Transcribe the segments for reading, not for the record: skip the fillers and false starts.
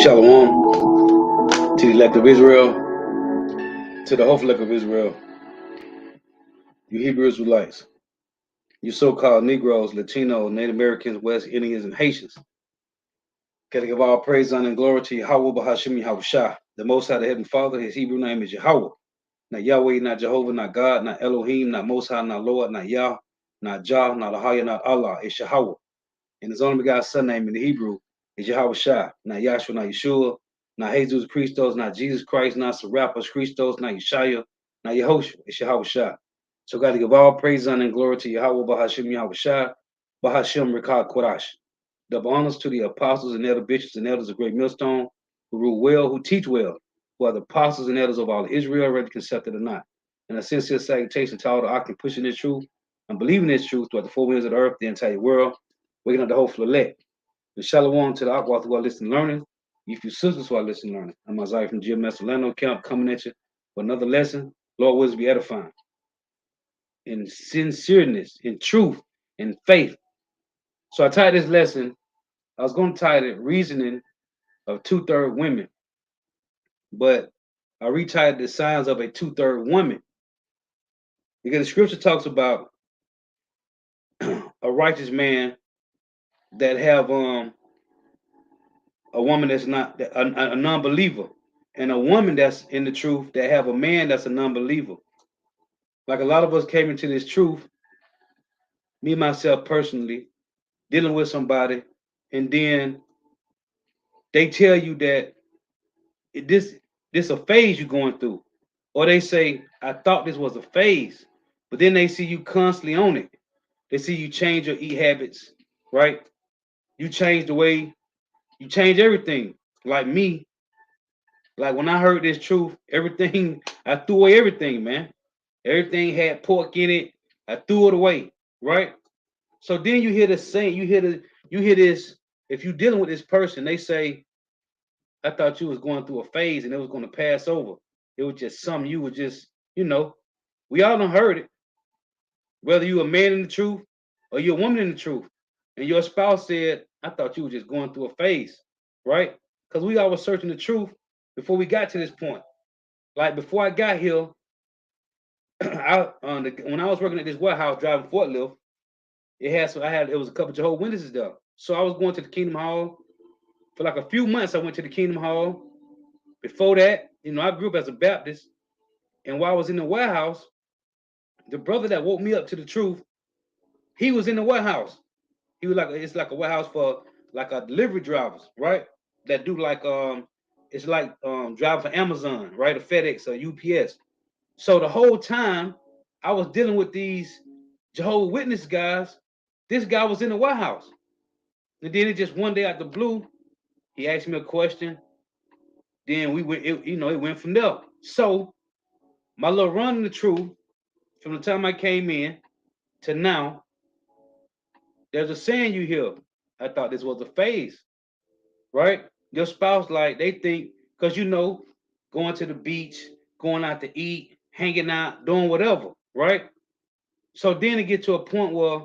Shalom to the elect of Israel, to the hopeful elect of Israel, you Hebrew Israelites, you so-called Negroes, Latinos, Native Americans, West Indians, and Haitians. Gotta give all praise, honor, and glory to Yahweh Bahashim Yahushua, the Most High, the Heavenly Father. His Hebrew name is Yahweh. Not Yahweh, not Jehovah, not God, not Elohim, not Most High, not Lord, not Yah, not Jah, not Ahaya, not Allah. It's Yahweh. And his only begotten son name in the Hebrew is Yahweh Shai, not Yahshua, not Yeshua, not Jesus Christos, not Jesus Christ, not Serapis Christos, not Yeshaya, not Yehoshua. It's Yahweh Shai. So got to give all praise, honor, and glory to Yahweh Bahashim Yahweh Shai, Bahashim Rekad Kodash. Double honors to the apostles and elder bishops and elders of Great Millstone, who rule well, who teach well, who are the apostles and elders of all Israel, whether concepted or not. And a sincere salutation to all the Akim pushing this truth and believing this truth throughout the four winds of the earth, the entire world, waking up the hopeful elect. And shalom to the Aqua who are listening learning. If you sisters who are listening learning. I'm Isaiah from GMS Orlando Camp coming at you for another lesson. Lord wills be edifying. In sincereness, in truth, in faith. So I titled this lesson, I was going to title it Reasoning of Two-Third Women. But I retitled the Signs of a Two-Third Woman. Because the scripture talks about a righteous man that have a woman that's not a non-believer, and a woman that's in the truth that have a man that's a non-believer. Like a lot of us came into this truth, me myself personally, dealing with somebody, and then they tell you that this a phase you're going through, or they say, "I thought this was a phase," but then they see you constantly on it. They see you change your eat habits, right? You change the way you change everything. Like me, like when I heard this truth, everything I threw away everything, man. Everything had pork in it. I threw it away, right? So then you hear the saying, you hear this. If you're dealing with this person, they say, "I thought you was going through a phase and it was going to pass over. It was just something you were just, we all done heard it. Whether you a man in the truth or you're a woman in the truth, and your spouse said, "I thought you were just going through a phase," right? Because we all were searching the truth before we got to this point. Like before I got here, when I was working at this warehouse driving forklift, it was a couple of Jehovah's Witnesses there. So I was going to the Kingdom Hall for like a few months. I went to the Kingdom Hall. Before that, I grew up as a Baptist, and while I was in the warehouse, the brother that woke me up to the truth, he was in the warehouse. He was it's like a warehouse for like a delivery drivers, right? That do like it's like driving for Amazon, right? Or FedEx or UPS. So the whole time I was dealing with these Jehovah's Witness guys, this guy was in the warehouse. And then it just one day out the blue, he asked me a question. Then we went, it went from there. So my little run in the truth, from the time I came in to now, there's a saying you hear. I thought this was a phase, right? Your spouse, like they think, because going to the beach, going out to eat, hanging out, doing whatever, right? So then it get to a point where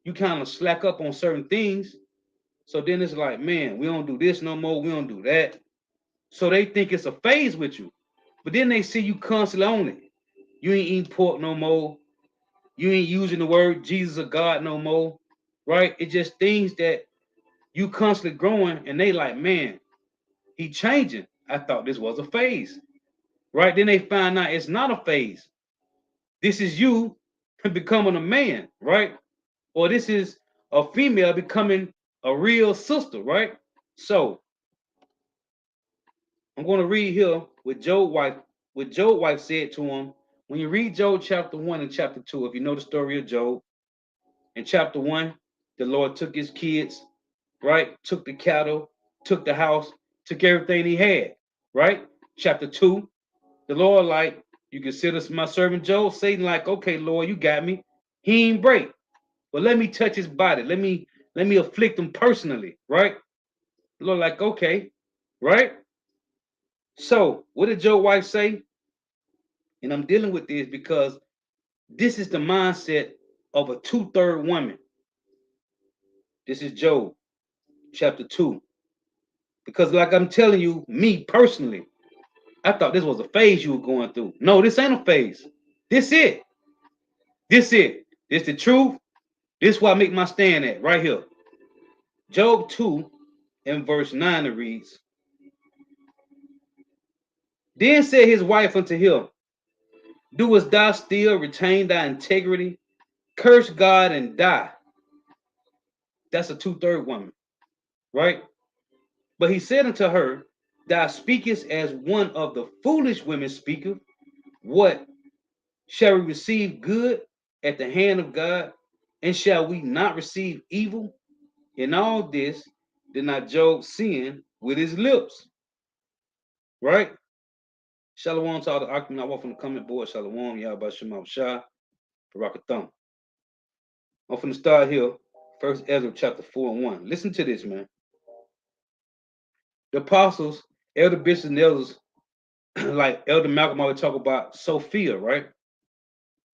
you kind of slack up on certain things. So then it's like, man, we don't do this no more. We don't do that. So they think it's a phase with you. But then they see you constantly on it. You ain't eating pork no more. You ain't using the word Jesus or God no more. Right? It's just things that you constantly growing, and they like, man, he changing. I thought this was a phase. Right? Then they find out it's not a phase. This is you becoming a man, right? Or this is a female becoming a real sister, right? So I'm going to read here what Job's wife said to him. When you read Job chapter 1 and chapter 2, if you know the story of Job, in chapter 1, the Lord took his kids, right? Took the cattle, took the house, took everything he had, right? Chapter 2, the Lord, like, you consider my servant Job. Satan, like, okay, Lord, you got me. He ain't break. But let me touch his body. Let me afflict him personally, right? The Lord, like, okay, right? So what did Job's wife say? And I'm dealing with this because This is the mindset of a two-third woman. This is Job chapter 2. Because like I'm telling you, me personally, I thought this was a phase you were going through. No, this ain't a phase. This it. This it. This the truth. This is where I make my stand at right here. Job 2 and verse 9 it reads, Then said his wife unto him, Doest thou still retain thy integrity? Curse God and die. That's a two-third woman, right? But he said unto her, Thou speakest as one of the foolish women speaketh. What? Shall we receive good at the hand of God? And shall we not receive evil? In all this did not Job sin with his lips, right? Shalom to all the Akim. I walk from the comment board. Shalom, Yahweh Shema Shah, Barakatham. I'm going to start here. First Ezra chapter 4 and 1. Listen to this, man. The apostles, elder bishops, and elders, like Elder Malcolm always talk about Sophia, right?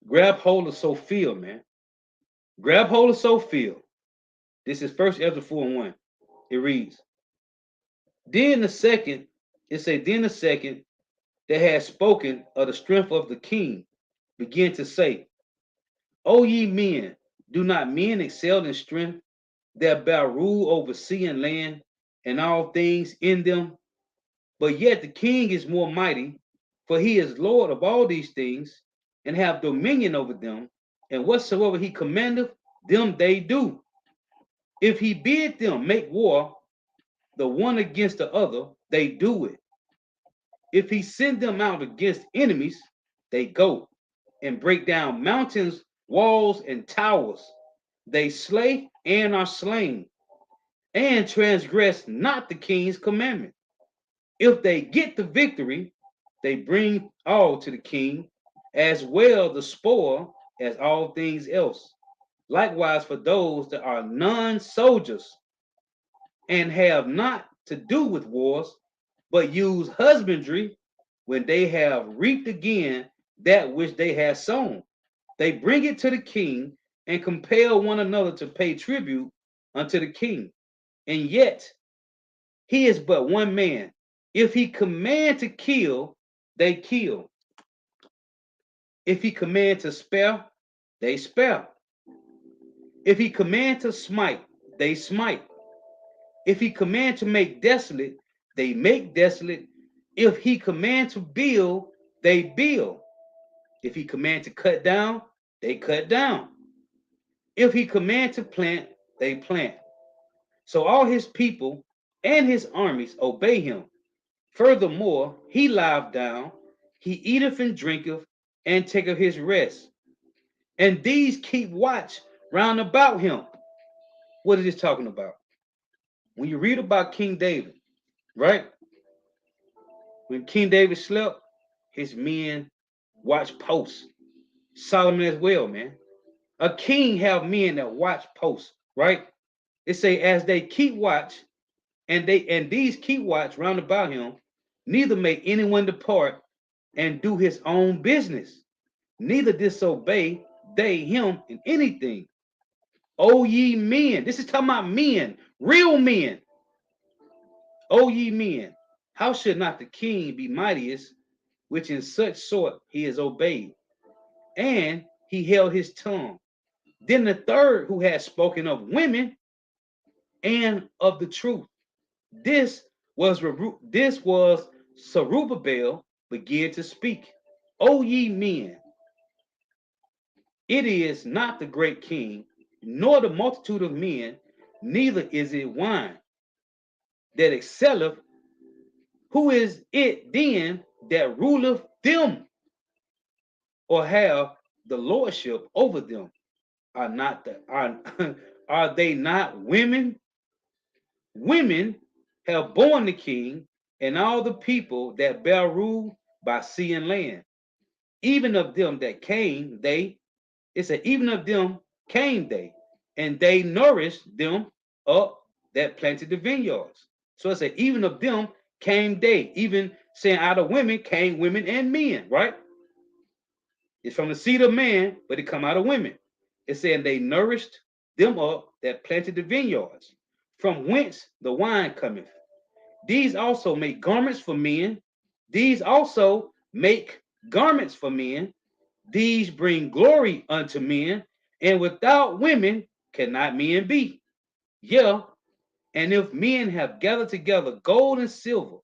Grab hold of Sophia, man. Grab hold of Sophia. This is First Ezra 4 and 1. It reads, Then the second that had spoken of the strength of the king began to say, O ye men, do not men excel in strength that bear rule over sea and land and all things in them? But yet the king is more mighty, for he is Lord of all these things, and have dominion over them, and whatsoever he commandeth, them they do. If he bid them make war, the one against the other, they do it. If he send them out against enemies, they go and break down mountains, walls, and towers. They slay and are slain, and transgress not the king's commandment. If they get the victory, they bring all to the king, as well the spoil as all things else. Likewise for those that are non-soldiers and have not to do with wars, but use husbandry when they have reaped again that which they have sown. They bring it to the king and compel one another to pay tribute unto the king. And yet he is but one man. If he command to kill, they kill. If he command to spare, they spare. If he command to smite, they smite. If he command to make desolate, they make desolate. If he command to build, they build. If he command to cut down, they cut down. If he command to plant, they plant. So all his people and his armies obey him. Furthermore, he lieth down, he eateth and drinketh, and taketh his rest. And these keep watch round about him. What is this talking about? When you read about King David, right? When King David slept, his men watch posts. Solomon as well, man. A king have men that watch posts, right? It say as they keep watch, and these keep watch round about him, neither may anyone depart and do his own business, neither disobey they him in anything. O ye men, this is talking about men, real men. O ye men, how should not the king be mightiest, which in such sort he is obeyed? And he held his tongue. Then the third who had spoken of women and of the truth. This was Zerubbabel began to speak. O ye men, it is not the great king, nor the multitude of men, neither is it wine that excelleth. Who is it then that ruleth them, or have the lordship over them? Are not the are they not women? Women have borne the king and all the people that bear rule by sea and land. Even of them that came, it said, even of them came they, and they nourished them up that planted the vineyards. So it said, even of them came they, even saying out of women came women and men, right? It's from the seed of man, but it come out of women. It said they nourished them up that planted the vineyards, from whence the wine cometh. These also make garments for men. These also make garments for men. These bring glory unto men, and without women cannot men be. Yeah, and if men have gathered together gold and silver,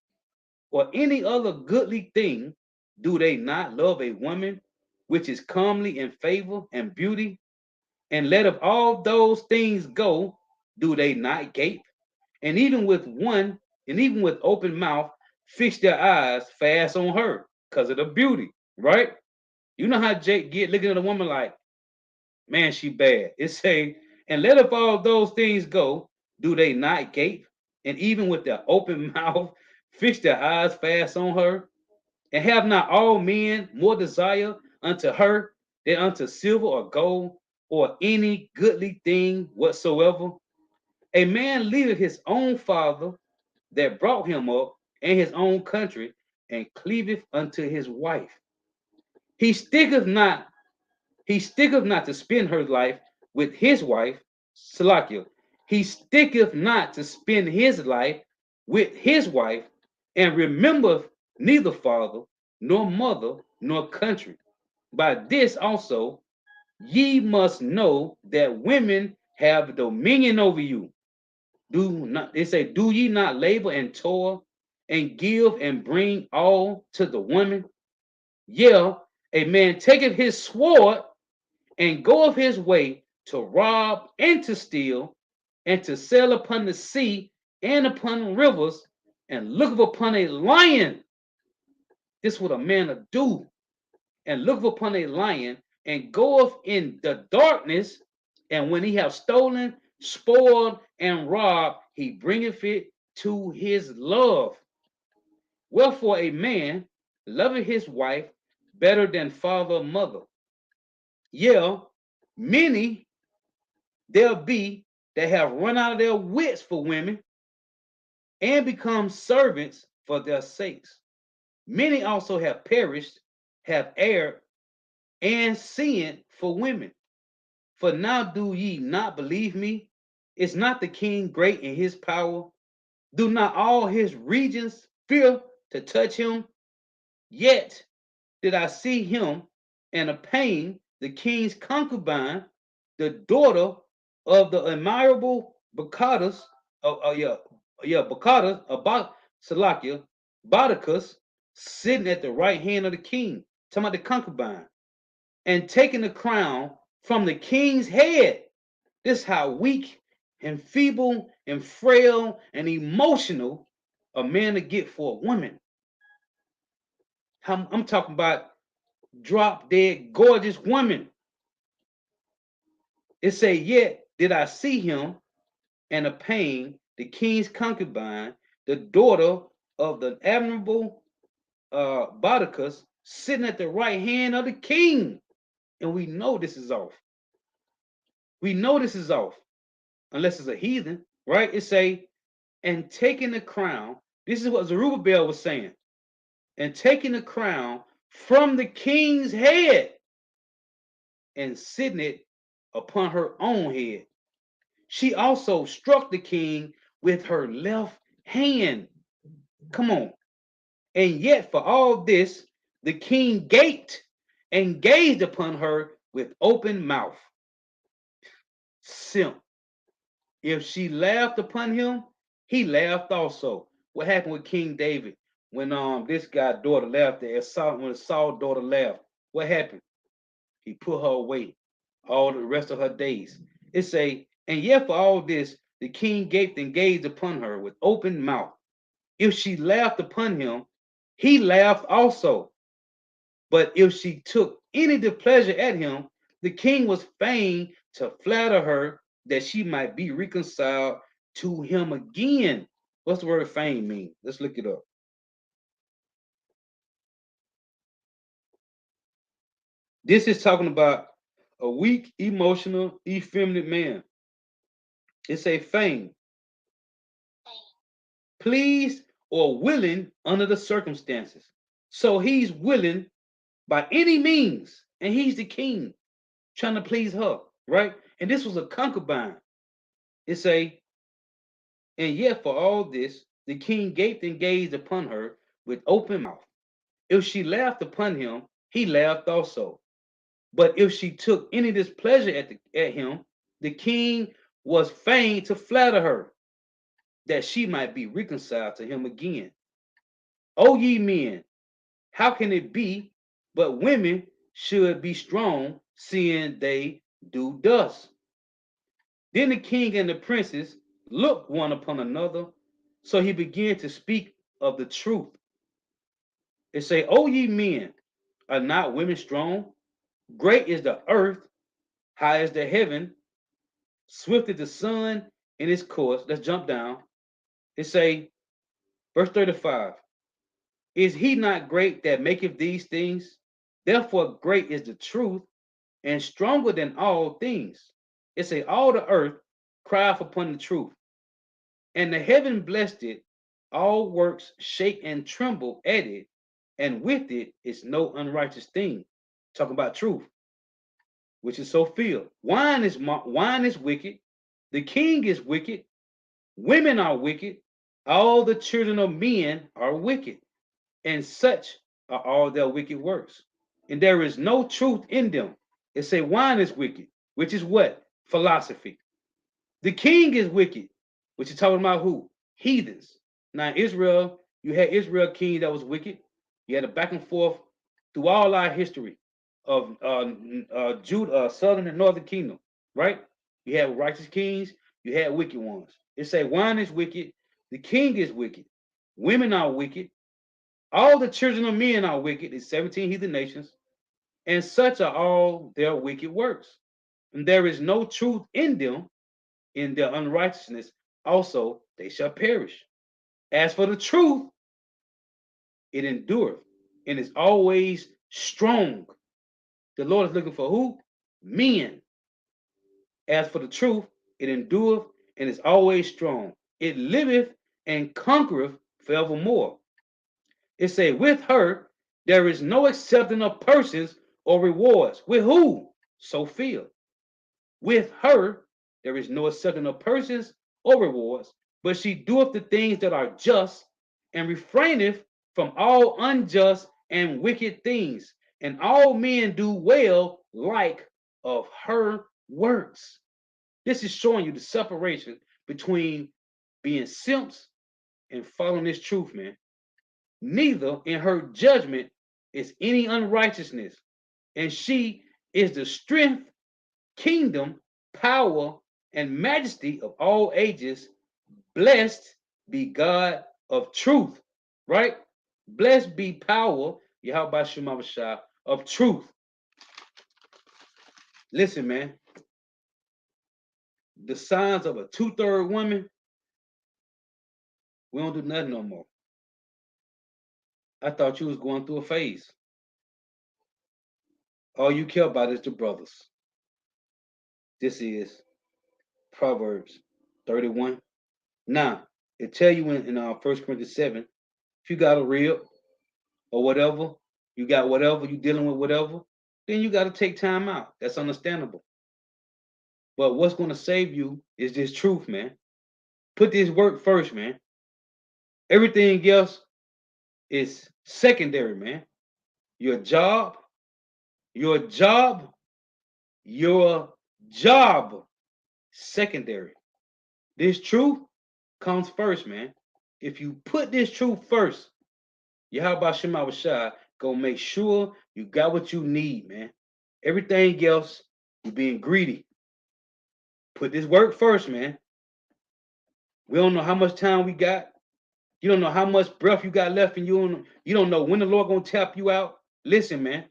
or any other goodly thing, do they not love a woman which is comely in favor and beauty? And let of all those things go, do they not gape? And even with one, and even with open mouth, fix their eyes fast on her because of the beauty, right? You know how Jake get looking at a woman like, man, she bad. It say, and let of all those things go, do they not gape? And even with their open mouth, fix their eyes fast on her? And have not all men more desire unto her than unto silver or gold, or any goodly thing whatsoever? A man leaveth his own father that brought him up, and his own country, and cleaveth unto his wife. He sticketh not, he sticketh not to spend her life with his wife, Salakia. He sticketh not to spend his life with his wife, and remembereth neither father, nor mother, nor country. By this also ye must know that women have dominion over you. Do not, they say, do ye not labor and toil and give and bring all to the woman? Yeah, a man taketh his sword and goeth his way to rob and to steal and to sail upon the sea and upon rivers and looketh upon a lion. This is what a man will do. And looketh upon a lion and goeth in the darkness, and when he have stolen, spoiled, and robbed, he bringeth it to his love. Wherefore a man loveth his wife better than father or mother. Yeah, many there be that have run out of their wits for women and become servants for their sakes. Many also have perished, have erred, and sinned for women. For now do ye not believe me? Is not the king great in his power? Do not all his regions fear to touch him? Yet did I see him and obtain the king's concubine, the daughter of the admirable Bacchus, Bacchus, about Salakia, Bardacus, sitting at the right hand of the king, talking about the concubine, and taking the crown from the king's head. This is how weak and feeble and frail and emotional a man to get for a woman. I'm talking about drop dead gorgeous woman. It say, yet did I see him and obtain the king's concubine, the daughter of the admirable Bardacus, sitting at the right hand of the king. And we know this is off. We know this is off, unless it's a heathen, right? It say, and taking the crown. This is what Zerubbabel was saying. And taking the crown from the king's head and sitting it upon her own head. She also struck the king with her left hand. Come on. And yet, for all this, the king gaped and gazed upon her with open mouth. Simp. If she laughed upon him, he laughed also. What happened with King David when this guy's daughter laughed at Saul, when Saul's daughter laughed? What happened? He put her away all the rest of her days. It say, and yet for all this, the king gaped and gazed upon her with open mouth. If she laughed upon him, he laughed also. But if she took any displeasure at him, the king was fain to flatter her that she might be reconciled to him again. What's the word fain mean? Let's look it up. This is talking about a weak, emotional, effeminate man. It's a fain, pleased or willing under the circumstances. So he's willing by any means. And he's the king trying to please her, right? And this was a concubine. It say, and yet for all this, the king gaped and gazed upon her with open mouth. If she laughed upon him, he laughed also. But if she took any displeasure at him, the king was fain to flatter her, that she might be reconciled to him again. O ye men, how can it be but women should be strong, seeing they do thus? Then the king and the princes looked one upon another, so he began to speak of the truth. It say, O ye men, are not women strong? Great is the earth, high as the heaven, swift is the sun in its course. Let's jump down. It say, verse 35, is he not great that maketh these things? Therefore great is the truth, and stronger than all things. It say, all the earth crieth upon the truth, and the heaven blessed it. All works shake and tremble at it, and with it is no unrighteous thing. Talking about truth, which is so filled. Wine is wicked. The king is wicked. Women are wicked. All the children of men are wicked, and such are all their wicked works. And there is no truth in them. It say wine is wicked, which is what? Philosophy. The king is wicked, which is talking about who? Heathens. Now Israel, you had Israel king that was wicked. You had a back and forth through all our history of Judah, southern and northern kingdom, right? You had righteous kings, you had wicked ones. It say wine is wicked, the king is wicked, women are wicked, all the children of men are wicked. It's 17 heathen nations, and such are all their wicked works. And there is no truth in them. In their unrighteousness also they shall perish. As for the truth, it endureth and is always strong. The Lord is looking for who? Men. As for the truth, it endureth and is always strong. It liveth and conquereth forevermore. It say, with her there is no accepting of persons or rewards. With who? Sophia. With her there is no accepting of persons or rewards, but she doeth the things that are just, and refraineth from all unjust and wicked things. And all men do well like of her works. This is showing you the separation between being simps and following this truth, man. Neither in her judgment is any unrighteousness, and she is the strength, kingdom, power, and majesty of all ages. Blessed be God of truth, right? Blessed be power, Yahweh Shema Shah, of truth. Listen, man, the signs of a two-third woman, we don't do nothing no more. I thought you was going through a phase. All you care about is the brothers. This is Proverbs 31. Now, it tell you in 1 Corinthians 7, if you got a rib or whatever, you got whatever, you dealing with whatever, then you got to take time out. That's understandable. But what's going to save you is this truth, man. Put this work first, man. Everything else is secondary, man. Your job, your job, your job, secondary. This truth comes first, man. If you put this truth first, Yahweh Shema Washai gonna make sure you got what you need, man. Everything else, you're being greedy. Put this work first, man. We don't know how much time we got. You don't know how much breath you got left in you. You don't know when the Lord gonna tap you out. Listen, man.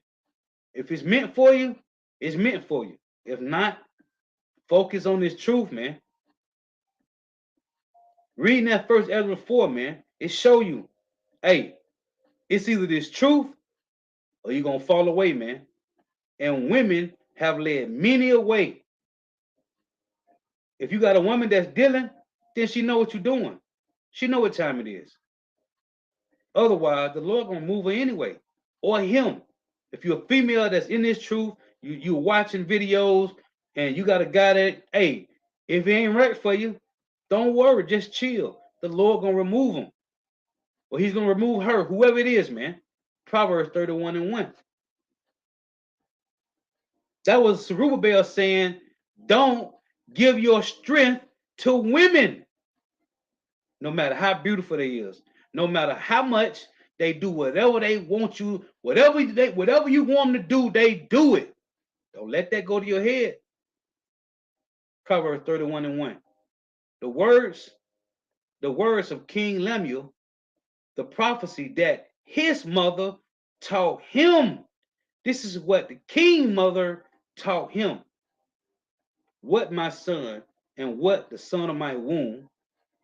If it's meant for you, it's meant for you. If not, focus on this truth, man. Reading that first Ezra 4, man, it show you, hey, it's either this truth or you're gonna fall away, man. And women have led many away. If you got a woman that's dealing, then she know what you're doing. She know what time it is. Otherwise, the Lord gonna move her anyway, or him. If you're a female that's in this truth, you're watching videos and you got a guy that, hey, if it ain't right for you, don't worry, just chill. The Lord gonna remove him. Or he's gonna remove her, whoever it is, man. Proverbs 31 and 1. That was Zerubbabel saying, don't give your strength to women, no matter how beautiful they is, no matter how much they do whatever they want you, whatever you want them to do, they do it. Don't let that go to your head. Proverbs 31 and 1. The words, the words of King Lemuel, the prophecy that his mother taught him. This is what the king mother taught him. What my son, and what the son of my womb,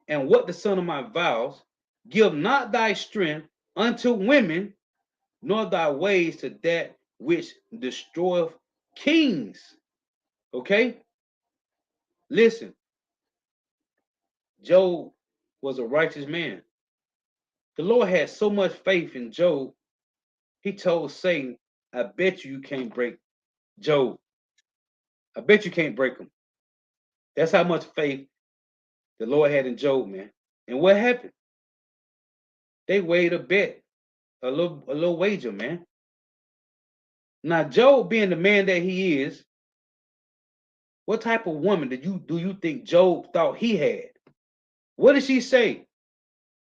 and what the son of my vows, give not thy strength unto women, nor thy ways to that which destroyeth kings. Okay? Listen, Job was a righteous man. The Lord had so much faith in Job, he told Satan, I bet you can't break Job. I bet you can't break him. That's how much faith the Lord had in Job, man. And what happened? They weighed a bet, a little wager, man. Now, Job being the man that he is, what type of woman do you think Job thought he had? What did she say?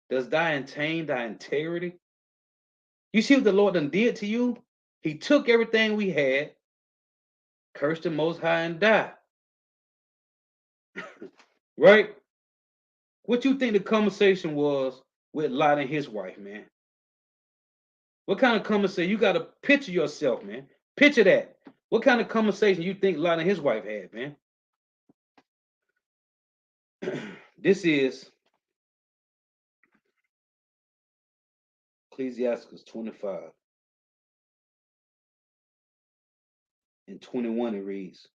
Does thy attain thy integrity? You see what the Lord done did to you? He took everything we had, cursed the Most High, and died. Right? What you think the conversation was with Lot and his wife, man? What kind of conversation? You got to picture yourself, man. Picture that. What kind of conversation you think Lot and his wife had, man? This is Ecclesiastes 25 and 21. It reads,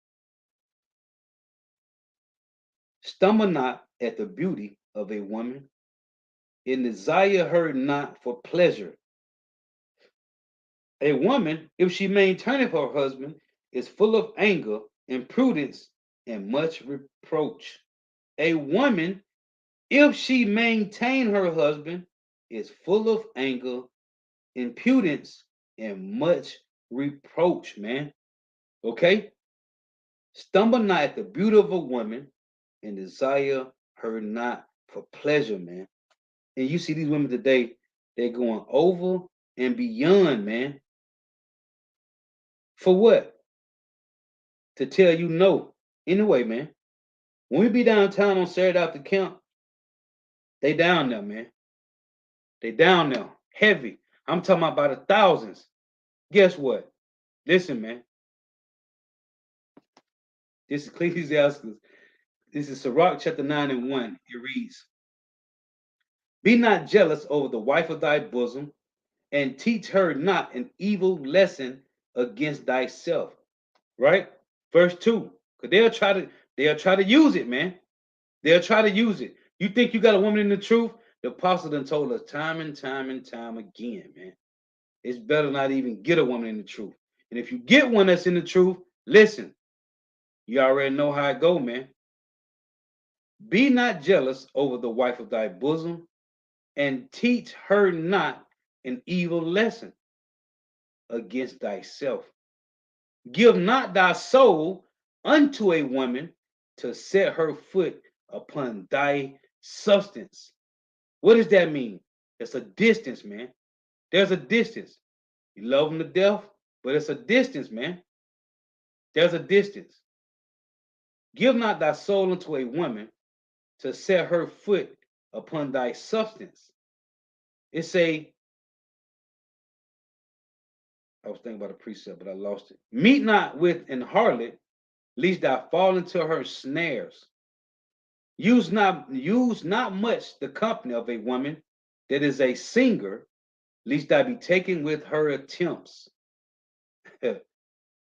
stumble not at the beauty of a woman, and desire her not for pleasure. A woman, if she maintaineth her husband, is full of anger, imprudence, and much reproach. A woman, if she maintain her husband, is full of anger, impudence, and much reproach, man. Okay? Stumble not at the beauty of a woman, and desire her not for pleasure, man. And you see these women today, they're going over and beyond, man. For what? To tell you no. Anyway, man. When we be downtown on Saturday after camp, they down there, man. They down there. Heavy. I'm talking about by the thousands. Guess what? Listen, man. This is Ecclesiastes. This is Sirach chapter 9 and 1. It reads, be not jealous over the wife of thy bosom, and teach her not an evil lesson against thyself. Right? Verse 2. Because they'll try to use it, man. They'll try to use it. You think you got a woman in the truth? The apostle done told us time and time and time again, man. It's better not even get a woman in the truth. And if you get one that's in the truth, listen, you already know how it go, man. Be not jealous over the wife of thy bosom, and teach her not an evil lesson against thyself. Give not thy soul unto a woman to set her foot upon thy substance. What does that mean? It's a distance, man. There's a distance. You love them to death, but it's a distance, man. There's a distance. Give not thy soul unto a woman to set her foot upon thy substance. It's I was thinking about a precept, but I lost it. Meet not with an harlot, lest thou fall into her snares. Use not much the company of a woman that is a singer, lest thou be taken with her attempts.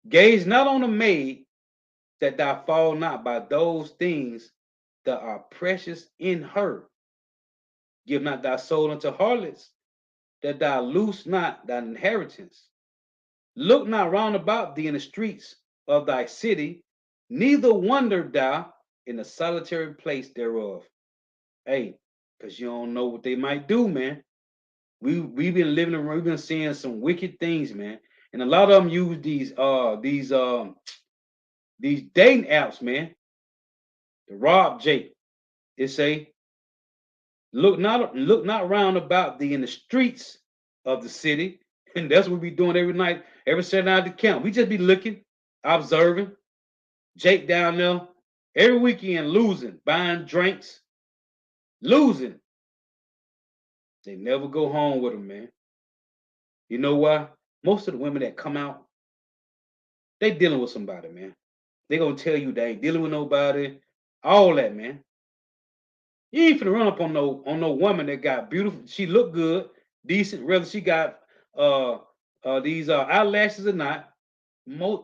Gaze not on a maid, that thou fall not by those things that are precious in her. Give not thy soul unto harlots, that thou lose not thine inheritance. Look not round about thee in the streets of thy city, neither wander thou in the solitary place thereof. Hey, because you don't know what they might do, man. We've been living around, we've been seeing some wicked things, man. And a lot of them use these dating apps, man, to rob Jake. It say, look not round about thee in the streets of the city. And that's what we doing every night, every Saturday night at the camp. We just be looking, observing. Jake down there every weekend losing, buying drinks, losing. They never go home with them, man. You know why? Most of the women that come out, they dealing with somebody, man. They gonna tell you they ain't dealing with nobody. All that, man. You ain't finna run up on no woman that got beautiful. She look good, decent, whether she got uh these eyelashes or not.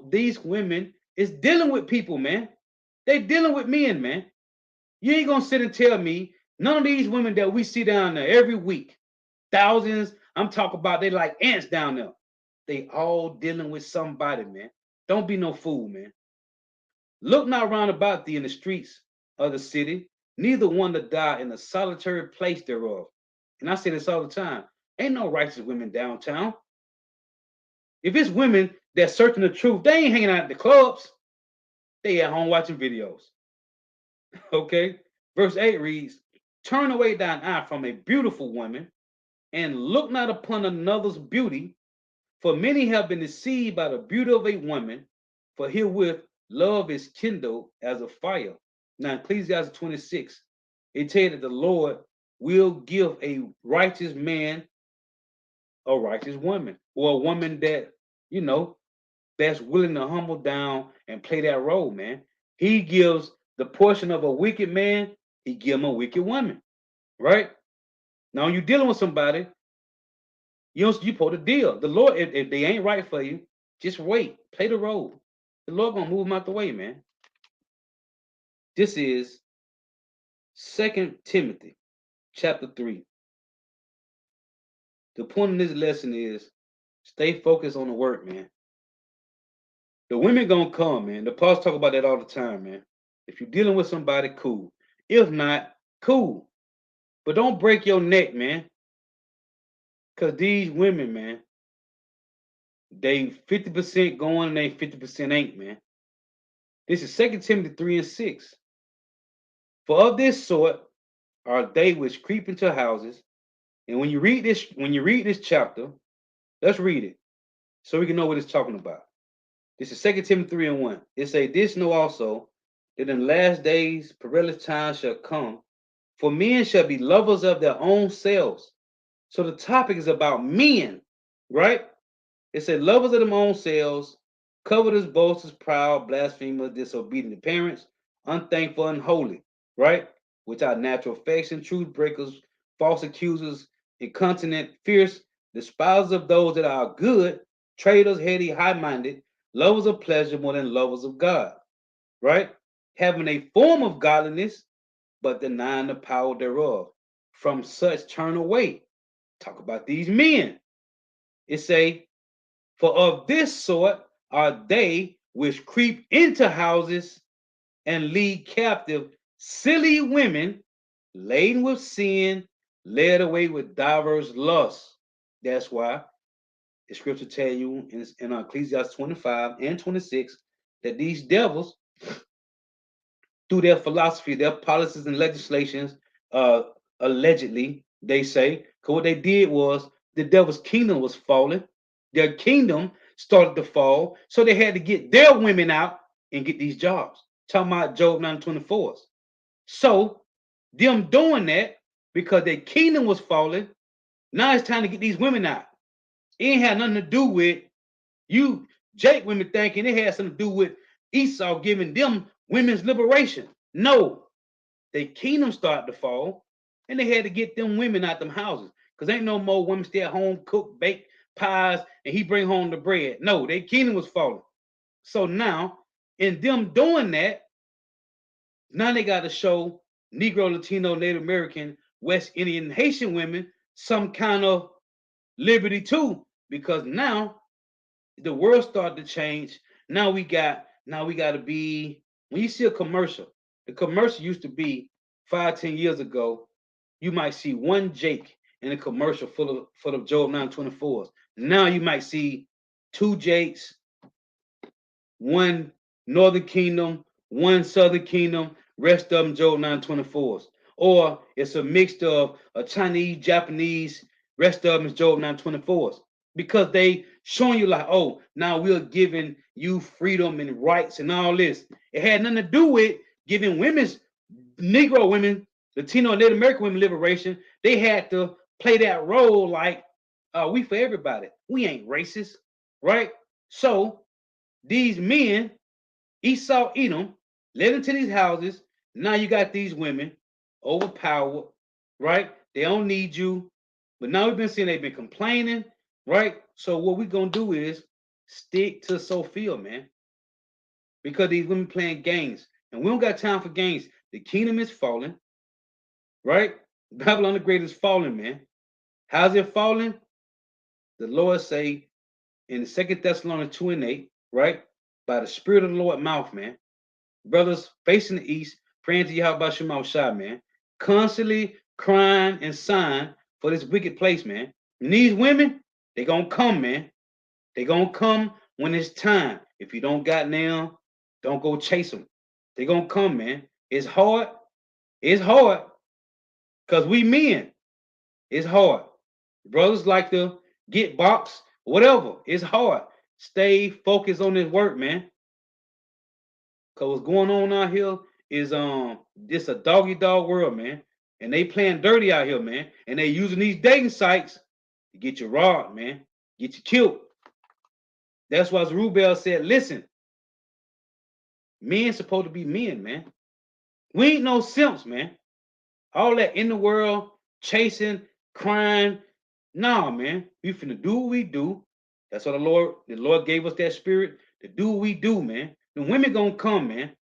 These women is dealing with people, man. They dealing with men, man. You ain't gonna sit and tell me none of these women that we see down there every week, thousands. I'm talking about they like ants down there. They all dealing with somebody, man. Don't be no fool, man. Look not round about thee in the streets of the city, neither one to die in a solitary place thereof. And I say this all the time. Ain't no righteous women downtown. If it's women that searching the truth, they ain't hanging out at the clubs. They at home watching videos. Okay? Verse 8 reads, turn away thine eye from a beautiful woman, and look not upon another's beauty, for many have been deceived by the beauty of a woman, for herewith love is kindled as a fire. Now, Ecclesiastes 26, it tells you that the Lord will give a righteous man a righteous woman, or a woman that, you know, that's willing to humble down and play that role, man. He gives the portion of a wicked man, he give him a wicked woman, right? Now, when you're dealing with somebody, you supposed to deal. The Lord, if they ain't right for you, just wait, play the role. The Lord gonna move them out the way, man. This is 2 Timothy chapter 3. The point of this lesson is stay focused on the work, man. The women gonna come, man. The pastors talk about that all the time, man. If you're dealing with somebody, cool. If not, cool. But don't break your neck, man. Cause these women, man, they 50% going and they 50% ain't, man. This is 2 Timothy 3 and 6. For of this sort are they which creep into houses. And when you read this chapter, let's read it so we can know what it's talking about. This is 2 Timothy 3 and 1. It say, this know also that in the last days perilous times shall come, for men shall be lovers of their own selves. So the topic is about men, right? It said lovers of their own selves, covetous, boasters, proud, blasphemers, disobedient to parents, unthankful, unholy, right? Without natural affection, truth breakers, false accusers, incontinent, fierce, despisers of those that are good, traitors, heady, high-minded, lovers of pleasure more than lovers of God, right? Having a form of godliness, but denying the power thereof. From such turn away. Talk about these men. It say, for of this sort are they which creep into houses and lead captive silly women, laden with sin, led away with divers lusts. That's why the scripture tell you in Ecclesiastes 25 and 26 that these devils, through their philosophy, their policies and legislations, uh, allegedly, they say, because what they did was the devil's kingdom was falling. Their kingdom started to fall, so they had to get their women out and get these jobs. Talking about Job 9:24. So them doing that because their kingdom was falling, now it's time to get these women out. It ain't had nothing to do with you, Jake women thinking it had something to do with Esau giving them women's liberation. No, their kingdom started to fall, and they had to get them women out them houses. Because ain't no more women stay at home, cook, bake pies, and he bring home the bread. No, their kingdom was falling. So now, in them doing that, now they got to show Negro, Latino, Native American, West Indian, Haitian women some kind of liberty too. Because now the world started to change. Now we got to be, when you see a commercial, the commercial used to be 5, 10 years ago. You might see one Jake in a commercial full of Job 924s. Now you might see two Jakes, one Northern Kingdom, one Southern Kingdom, rest of them Job 924s. Or it's a mix of a Chinese, Japanese, rest of them is Job 924s. Because they showing you like, oh, now we're giving you freedom and rights and all this. It had nothing to do with giving Negro women, Latino and Native American women liberation. They had to play that role like, we for everybody. We ain't racist, right? So these men, Esau, Edom, led into these houses. Now you got these women overpowered, right? They don't need you. But now we've been seeing they've been complaining, right? So what we're gonna do is stick to Sophia, man, because these women playing games, and we don't got time for games. The kingdom is falling, right? Babylon the Great is falling, man. How's it falling? The Lord say in Second Thessalonians 2:8, right? By the Spirit of the Lord mouth, man. Brothers facing the east, praying to Yahweh Shema Shai, man. Constantly crying and sighing for this wicked place, man. And these women, they gonna come, man. They gonna come when it's time. If you don't got now, don't go chase them. They gonna come, man. It's hard. It's hard. Because we men, it's hard. Brothers like to get boxed, whatever. It's hard. Stay focused on this work, man. Cause what's going on out here is this a doggy dog world, man. And they playing dirty out here, man. And they using these dating sites to get you robbed, man. Get you killed. That's why Zerubbabel said, listen, men supposed to be men, man. We ain't no simps, man. All that in the world, chasing, crying. Nah, man. We finna do what we do. That's what the Lord gave us that spirit to do what we do, man. The women gonna come, man.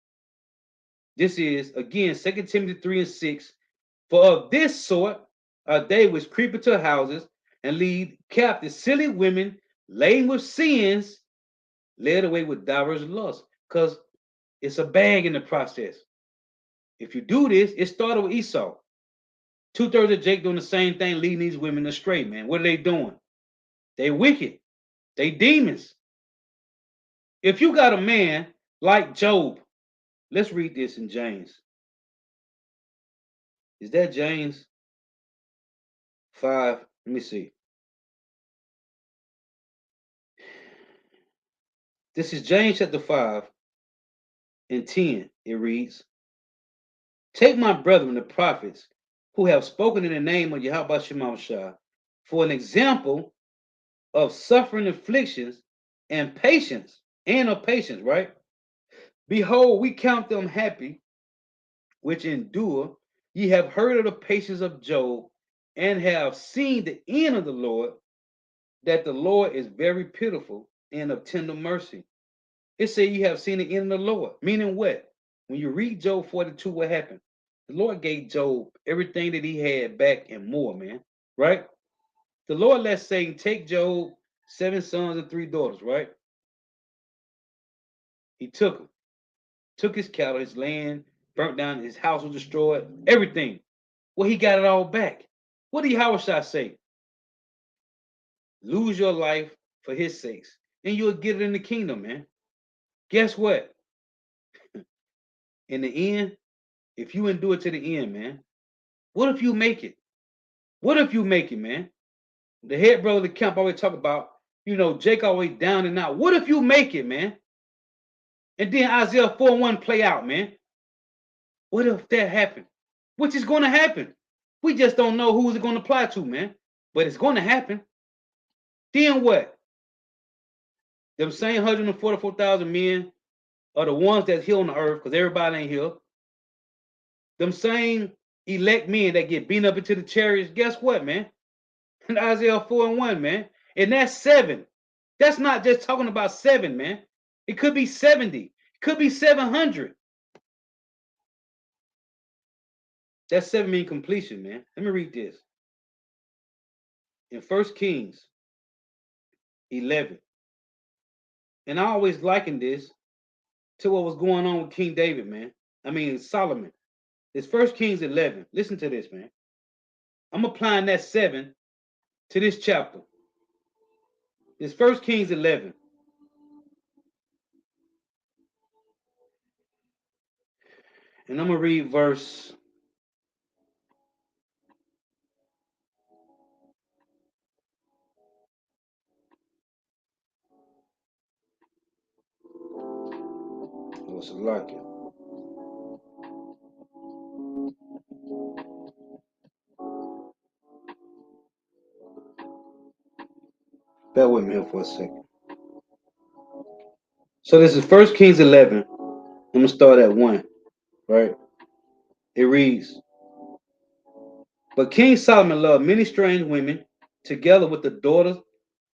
This is again 2 Timothy 3:6. For of this sort are they which creep into houses and lead captive silly women laden with sins, led away with divers lusts. Because it's a bag in the process. If you do this, it started with Esau. 2/3 of Jake doing the same thing, leading these women astray, man. What are they doing? They wicked. They demons. If you got a man like Job, let's read this in James. Is that James 5? Let me see. This is James chapter 5 and 10. It reads, take my brethren, the prophets, who have spoken in the name of Yahweh Shema Shai, for an example of suffering afflictions and patience, and of patience, right? Behold, we count them happy which endure. Ye have heard of the patience of Job, and have seen the end of the Lord, that the Lord is very pitiful and of tender mercy. It said you have seen the end of the Lord. Meaning what? When you read Job 42, what happened? The Lord gave Job everything that he had back and more, man. Right? The Lord let Satan take Job 7 sons and 3 daughters, right? He took them. Took his cattle, his land, burnt down, his house was destroyed, everything. Well, he got it all back. What did Yahushua say? Lose your life for his sakes, and you'll get it in the kingdom, man. Guess what? In the end, if you endure to the end, man, what if you make it? What if you make it, man? The head brother of the camp always talk about, Jake always down and out. What if you make it, man? And then Isaiah 4:1 play out, man. What if that happened? Which is going to happen. We just don't know who it's going to apply to, man. But it's going to happen. Then what? Them same 144,000 men are the ones that's here on the earth, because everybody ain't here. Them same elect men that get beaten up into the chariots, guess what, man? In Isaiah 4:1, man. And that's 7. That's not just talking about 7, man. It could be 70. It could be 700. That's 7 mean completion, man. Let me read this. In 1 Kings 11, And I always likened this to what was going on with King David, man. I mean Solomon. It's First Kings 11. Listen to this, man. I'm applying that 7 to this chapter. It's First Kings 11. And I'm going to read verse. What's it like it? Bear with me here for a second. So this is First Kings 11. I'm going to start at 1, right? It reads, But King Solomon loved many strange women, together with the daughters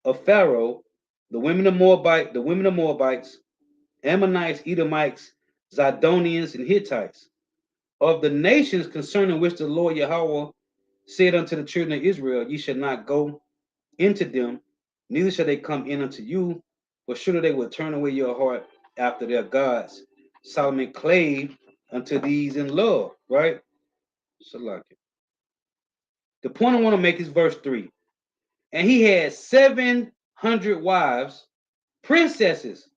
of Pharaoh, the women of Moabites, Ammonites, Edomites, Zidonians, and Hittites, of the nations concerning which the Lord Yahweh said unto the children of Israel, Ye shall not go into them, neither shall they come in unto you, but surely they will turn away your heart after their gods. Solomon clave unto these in love, right? So like it. The point I want to make is verse 3. And he had 700 wives, princesses,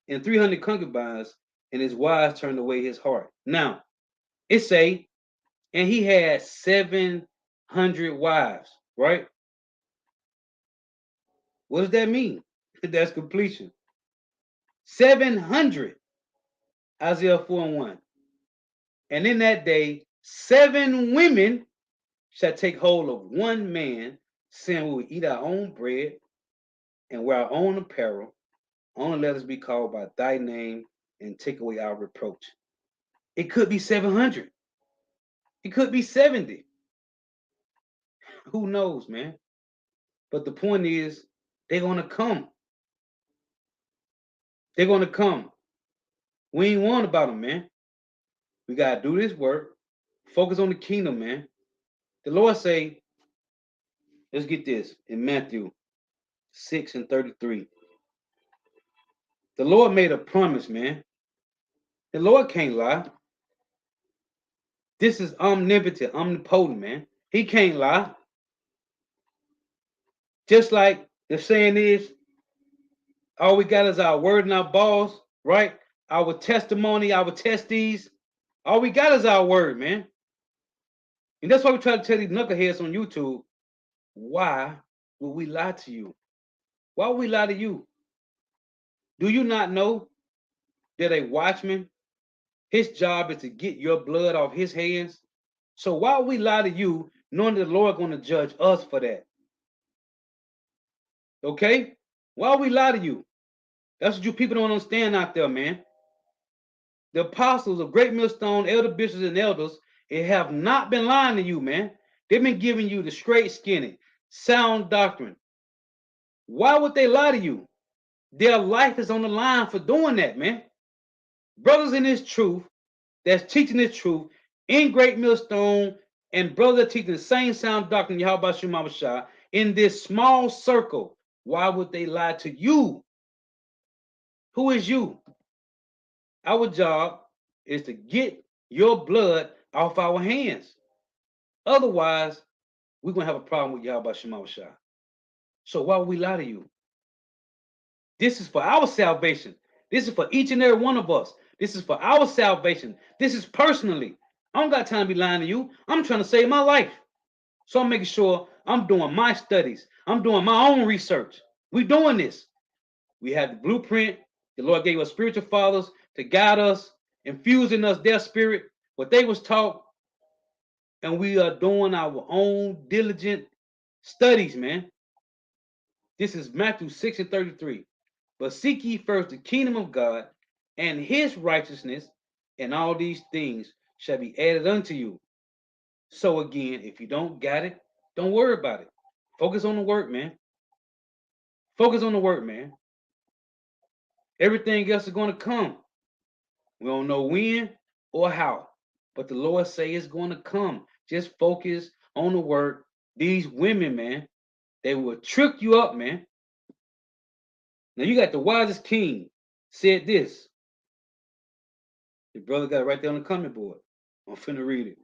and 300 concubines, and his wives turned away his heart. Now, it say, and he had 700 wives, right? What does that mean? That's completion. 700. Isaiah 4 and 1. And in that day, 7 women shall take hold of one man, saying, We will eat our own bread and wear our own apparel. Only let us be called by thy name and take away our reproach. It could be 700. It could be 70. Who knows, man? But the point is, they're going to come. They're going to come. We ain't worrying about them, man. We got to do this work. Focus on the kingdom, man. The Lord say, let's get this in Matthew 6 and 33. The Lord made a promise, man. The Lord can't lie. This is omnipotent, omnipotent, man. He can't lie. Just like the saying is, all we got is our word and our balls, right? Our testimony, our testes. All we got is our word, man. And that's why we try to tell these knuckleheads on YouTube, why would we lie to you? Why would we lie to you? Do you not know that a watchman, his job is to get your blood off his hands? So why would we lie to you, knowing that the Lord going to judge us for that? Okay? Why would we lie to you? That's what you people don't understand out there, man. The apostles of Great Millstone, elder bishops, and elders, it have not been lying to you, man. They've been giving you the straight skinny, sound doctrine. Why would they lie to you? Their life is on the line for doing that, man. Brothers in this truth, that's teaching this truth in Great Millstone, and brothers teaching the same sound doctrine, Yahweh Shema Shah, in this small circle. Why would they lie to you? Who is you? Our job is to get your blood off our hands. Otherwise, we're going to have a problem with Yahweh Shema Shah. So why would we lie to you? This is for our salvation. This is for each and every one of us. This is for our salvation. This is personally. I don't got time to be lying to you. I'm trying to save my life. So I'm making sure I'm doing my studies. I'm doing my own research. We're doing this. We have the blueprint. The Lord gave us spiritual fathers to guide us, infusing us their spirit, what they was taught, and we are doing our own diligent studies, man. This is Matthew 6 and 33. But seek ye first the kingdom of God and his righteousness, and all these things shall be added unto you. So again, if you don't got it, don't worry about it. Focus on the work, man. Focus on the work, man. Everything else is going to come. We don't know when or how, but the Lord say it's going to come. Just focus on the work. These women, man, they will trick you up, man. Now you got the wisest king said this. Your brother got it right there on the comment board. I'm finna read it.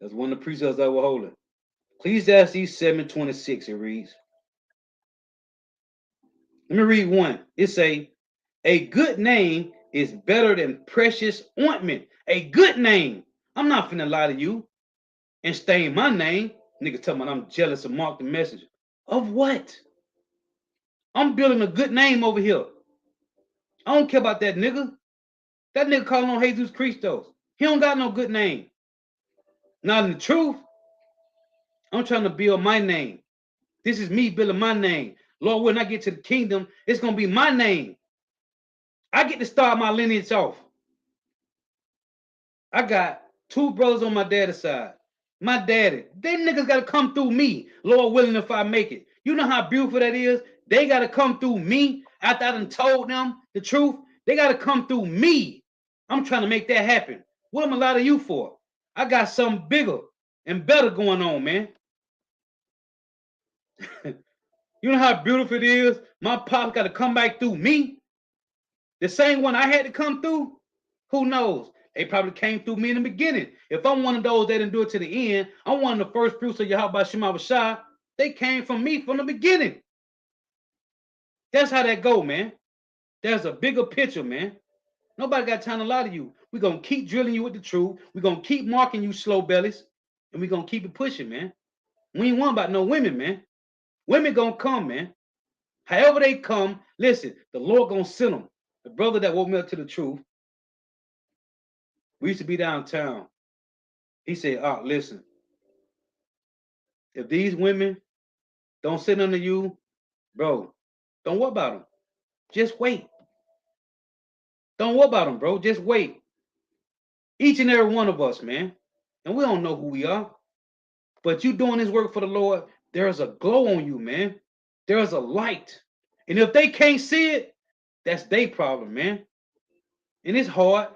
That's one of the precepts that we're holding. Ecclesiastes 7:26. It reads. Let me read one. It say, a good name is better than precious ointment. A good name. I'm not finna lie to you and stain my name. Nigga tell me I'm jealous of Mark the Messenger. Of what? I'm building a good name over here. I don't care about that nigga. That nigga calling on Jesus Christos. He don't got no good name. Not in the truth. I'm trying to build my name. This is me building my name. Lord, when I get to the kingdom, it's going to be my name. I get to start my lineage off. I got two brothers on my daddy's side. My daddy, them niggas got to come through me. Lord willing, if I make it. You know how beautiful that is? They got to come through me after I done told them the truth. They got to come through me. I'm trying to make that happen. What am I lie to you for? I got something bigger and better going on, man. You know how beautiful it is? My pop got to come back through me. The same one I had to come through. Who knows? They probably came through me in the beginning. If I'm one of those that didn't do it to the end, I'm one of the first fruits of Yahweh Shema Bashah. They came from me from the beginning. That's how that go, man. There's a bigger picture, man. Nobody got time to lie to you. We're going to keep drilling you with the truth. We're going to keep marking you slow bellies. And we're going to keep it pushing, man. We ain't worried about no women, man. Women going to come, man. However they come, listen, the Lord going to send them. The brother that woke me up to the truth, we used to be downtown. He said, listen, if these women don't sit under you, bro, don't worry about them. Just wait. Don't worry about them, bro. Just wait. Each and every one of us, man. And we don't know who we are. But you doing this work for the Lord, there's a glow on you, man. There's a light. And if they can't see it, that's their problem, man. And it's hard.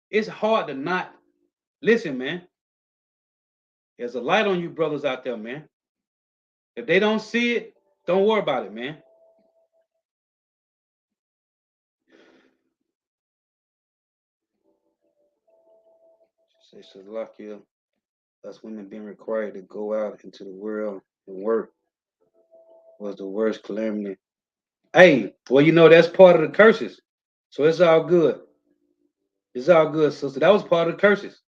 It's hard to not listen, man. There's a light on you brothers out there, man. If they don't see it, don't worry about it, man. Say Shalakia, us women being required to go out into the world and work was the worst calamity. Hey, well, you know, that's part of the curses. So it's all good. It's all good, sister. That was part of the curses.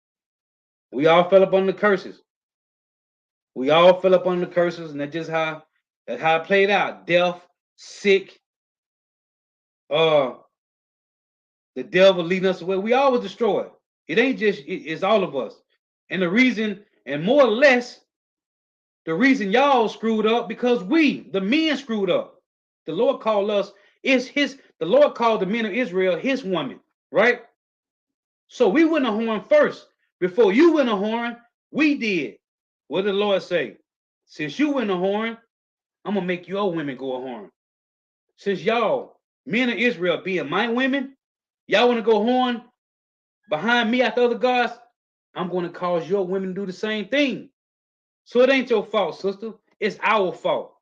We all fell up on the curses. We all fell up on the curses, and that's how it played out. Death, sick, uh, the devil leading us away. We all was destroyed. It ain't just it's all of us. And the reason, and more or less, the reason y'all screwed up because we, the men, screwed up. The Lord called us, the Lord called the men of Israel his woman, right? So we went a horn first. Before you went a horn, we did. What did the Lord say? Since you went a horn, I'm gonna make your women go a horn. Since y'all, men of Israel, being my women, y'all want to go horn behind me after other gods, I'm going to cause your women to do the same thing. So it ain't your fault, sister. It's our fault.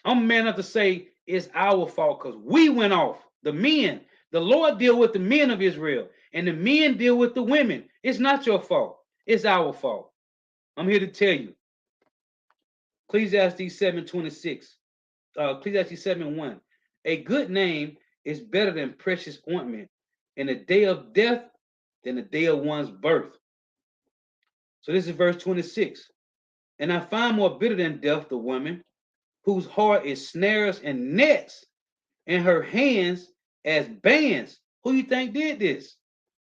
I'm man enough to say it's our fault because we went off. The men, the Lord deal with the men of Israel, and the men deal with the women. It's not your fault. It's our fault. I'm here to tell you. Ecclesiastes 7:26. Ecclesiastes 7:1. A good name is better than precious ointment, and a day of death than the day of one's birth. So this is verse 26. And I find more bitter than death the woman whose heart is snares and nets, and her hands as bands. Who you think did this?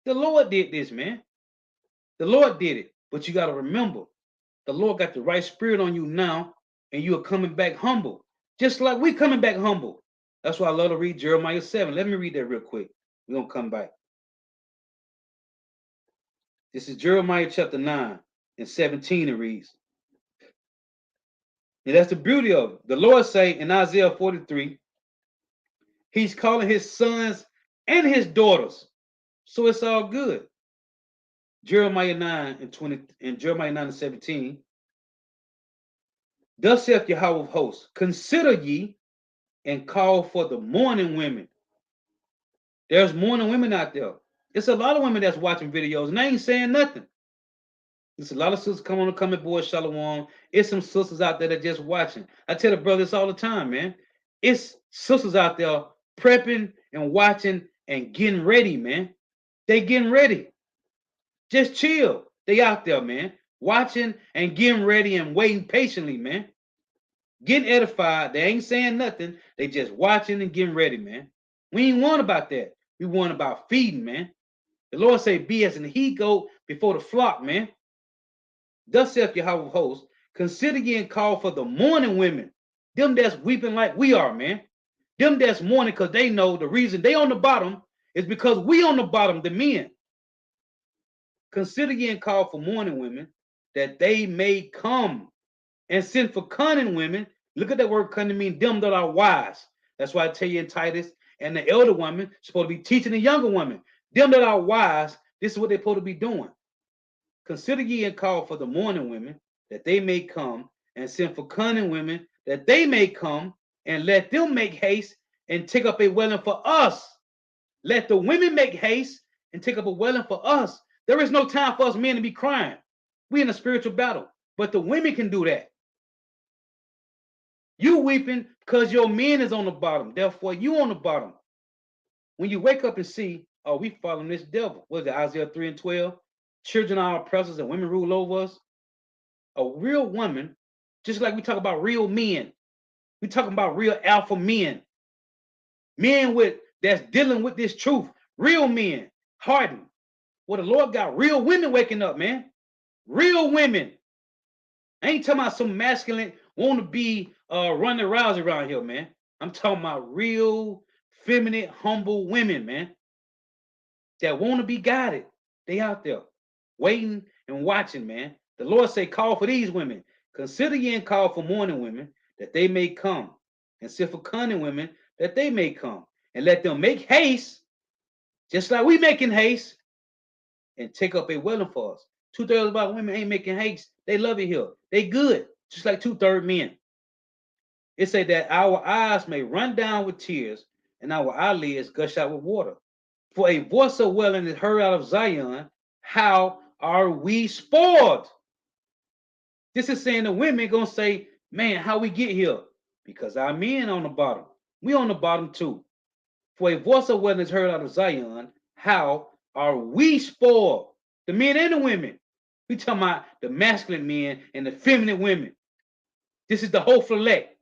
The Lord did this, man. The Lord did it. But you got to remember, the Lord got the right spirit on you now, and you are coming back humble. Just like we coming back humble. That's why I love to read Jeremiah 7. Let me read that real quick. We're going to come back. This is Jeremiah chapter 9 and 17. It reads. And that's the beauty of it. The Lord say in Isaiah 43, he's calling his sons and his daughters. So it's all good. Jeremiah 9 and 20 and Jeremiah 9 and 17. Thus saith Yahweh of hosts, consider ye and call for the mourning women. There's mourning women out there. It's a lot of women that's watching videos and they ain't saying nothing. There's a lot of sisters come on the comment board, Shalom. It's some sisters out there that just watching. I tell the brothers all the time, man. It's sisters out there prepping and watching and getting ready, man. They getting ready. Just chill. They out there, man. Watching and getting ready and waiting patiently, man. Getting edified. They ain't saying nothing. They just watching and getting ready, man. We ain't want about that. We want about feeding, man. The Lord say, be as an he goat before the flock, man. Thus saith Yahweh host, consider ye and call for the mourning women, them that's weeping like we are, man. Them that's mourning because they know the reason they on the bottom is because we on the bottom, the men. Consider ye and call for mourning women, that they may come and send for cunning women. Look at that word cunning, mean them that are wise. That's why I tell you in Titus, and the elder woman supposed to be teaching the younger woman. Them that are wise, this is what they're supposed to be doing. Consider ye and call for the mourning women, that they may come, and send for cunning women, that they may come, and let them make haste and take up a dwelling for us. Let the women make haste and take up a dwelling for us. There is no time for us men to be crying. We in a spiritual battle, but the women can do that. You weeping because your men is on the bottom, therefore you on the bottom. When you wake up and see, oh, we following this devil. What is it, Isaiah 3 and 12? Children are oppressors and women rule over us. A real woman, just like we talk about real men, we talking about real alpha men, men that's dealing with this truth, real men, hardened. Well, the Lord got real women waking up, man. Real women. I ain't talking about some masculine want to be running around here, man. I'm talking about real feminine, humble women, man, that want to be guided. They out there waiting and watching, man. The Lord say, call for these women. Consider ye and call for mourning women, that they may come, and send for cunning women, that they may come, and let them make haste, just like we making haste, and take up a dwelling for us. 2/3 of our women ain't making haste. They love it here. They good, just like 2/3 men. It say that our eyes may run down with tears, and our eyelids gush out with water. For a voice of wailing is heard out of Zion. How are we spoiled? This is saying the women gonna say, man, how we get here? Because our men on the bottom. We on the bottom too. For a voice of wailing is heard out of Zion. How are we spoiled? The men and the women. We talking about the masculine men and the feminine women. This is the whole elect.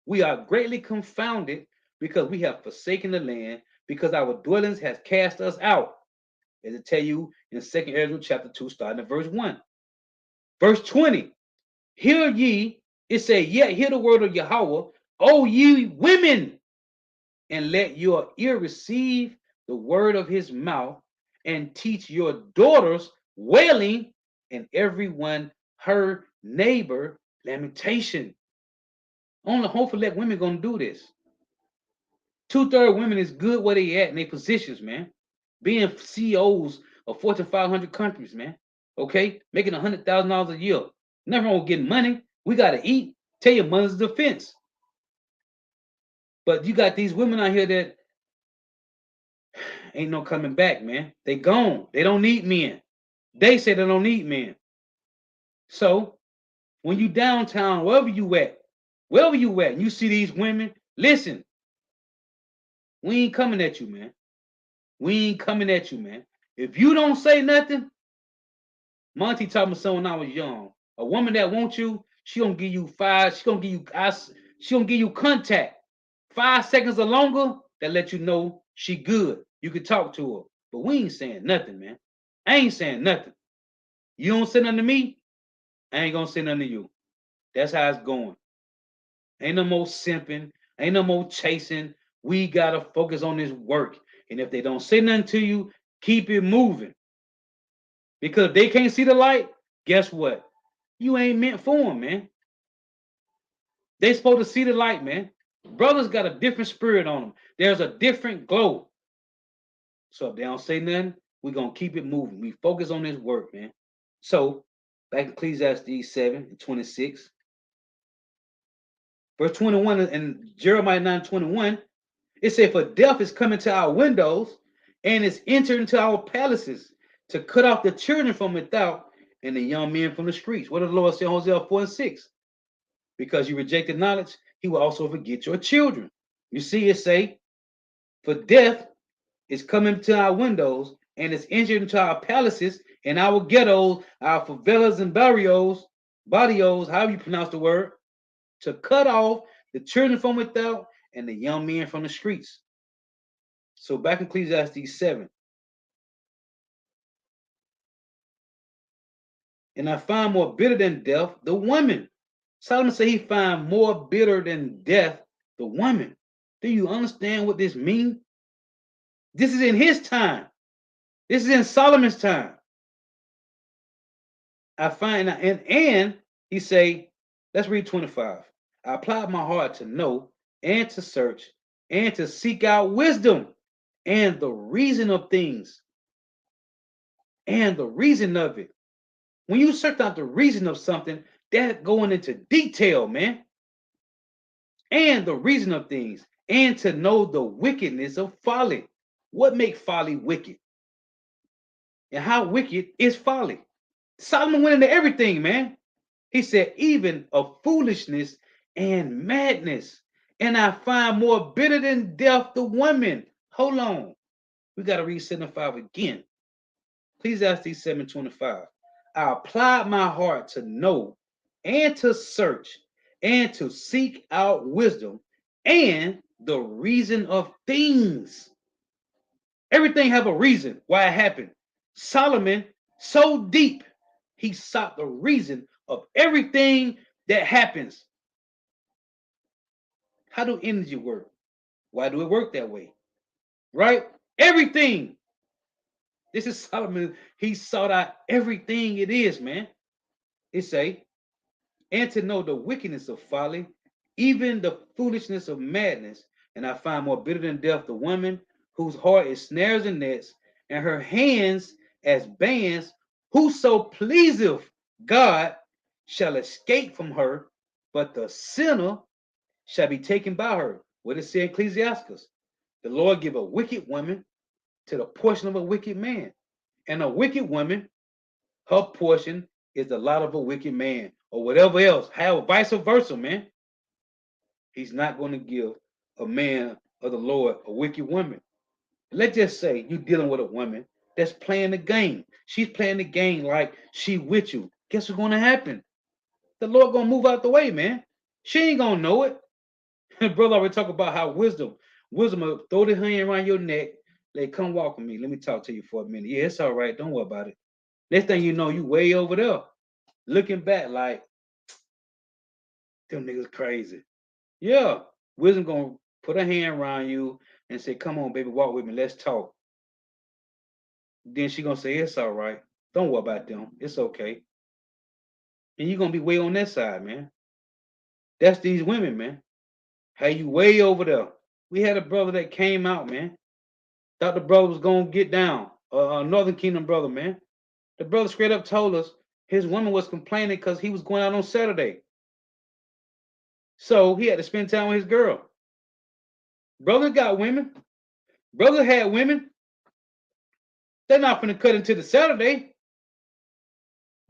We are greatly confounded because we have forsaken the land, because our dwellings has cast us out. As it tell you in 2 Ezra chapter 2, starting at verse 1. Verse 20. Hear ye, it say, yet hear the word of Yahweh, O ye women, and let your ear receive the word of his mouth, and teach your daughters wailing, and everyone her neighbor lamentation. Only hopefully let women gonna do this. 2/3 women is good where they at in their positions, man. Being CEOs of Fortune 500 countries, man. Okay, making $100,000 a year. Never gonna get money. We gotta eat. Tell your mother's defense. But you got these women out here that ain't no coming back, man. They gone. They don't need men. They say they don't need men. So when you downtown, wherever you at, and you see these women, listen. We ain't coming at you, man. We ain't coming at you, man. If you don't say nothing, Monty taught me so when I was young. A woman that wants you, she gonna give you five. She gonna give you contact. 5 seconds or longer, that let you know she good. You can talk to her. But we ain't saying nothing, man. I ain't saying nothing. You don't say nothing to me, I ain't gonna say nothing to you. That's how it's going. Ain't no more simping. Ain't no more chasing. We gotta focus on this work. And if they don't say nothing to you, keep it moving. Because if they can't see the light, guess what? You ain't meant for them, man. They supposed to see the light, man. Brothers got a different spirit on them. There's a different glow. So if they don't say nothing, we're gonna keep it moving. We focus on this work, man. So back to Ecclesiastes 7 and 26. Verse 21 in Jeremiah 9:21, it said, for death is coming to our windows and is entered into our palaces to cut off the children from without and the young men from the streets. What did the Lord say in Hosea 4:6? Because you rejected knowledge, he will also forget your children. You see, it say, for death is coming to our windows and is entered into our palaces and our ghettos, our favelas and barrios, however you pronounce the word, to cut off the children from without and the young men from the streets. So back in Ecclesiastes 7, and I find more bitter than death the woman. Solomon said he find more bitter than death the woman. Do you understand what this means? This is in his time. This is in Solomon's time. I find and he say, let's read 25. I applied my heart to know and to search and to seek out wisdom and the reason of things and the reason of it. When you search out the reason of something, that's going into detail, man. And the reason of things and to know the wickedness of folly. What makes folly wicked? And how wicked is folly? Solomon went into everything, man. He said, even of foolishness and madness. And I find more bitter than death the woman. Hold on. We got to read 75 again. Ecclesiastes 7:25. I applied my heart to know and to search and to seek out wisdom and the reason of things. Everything have a reason why it happened. Solomon, so deep, he sought the reason of everything that happens. How do energy work? Why do it work that way? Right? Everything. This is Solomon. He sought out everything it is, man. It say, and to know the wickedness of folly, even the foolishness of madness. And I find more bitter than death the woman whose heart is snares and nets, and her hands as bands. Whoso pleaseth God shall escape from her, but the sinner shall be taken by her. What it said in Ecclesiastes? The Lord give a wicked woman to the portion of a wicked man. And a wicked woman, her portion is the lot of a wicked man, or whatever else. How vice versa, man. He's not going to give a man of the Lord a wicked woman. Let's just say you're dealing with a woman that's playing the game. She's playing the game like she with you. Guess what's going to happen? The Lord going to move out the way, man. She ain't going to know it. Brother already talk about how wisdom will throw the hand around your neck. Like, come walk with me. Let me talk to you for a minute. Yeah, it's all right. Don't worry about it. Next thing you know, you way over there. Looking back like, them niggas crazy. Yeah. Wisdom gonna put a hand around you and say, come on, baby, walk with me. Let's talk. Then she gonna say, it's all right. Don't worry about them. It's okay. And you're gonna be way on that side, man. That's these women, man. How you way over there. We had a brother that came out, man. Thought the brother was gonna get down. Northern Kingdom brother, man. The brother straight up told us his woman was complaining because he was going out on Saturday. So he had to spend time with his girl. Brother got women. Brother had women. They're not gonna cut into the Saturday.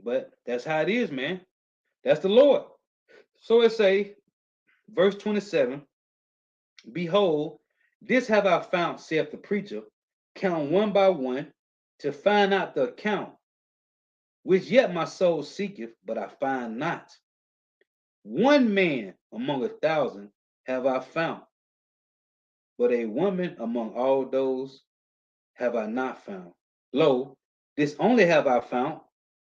But that's how it is, man. That's the Lord. So it say, verse 27, behold, this have I found, saith the preacher, count one by one, to find out the account, which yet my soul seeketh, but I find not. One man among 1,000 have I found, but a woman among all those have I not found. Lo, this only have I found,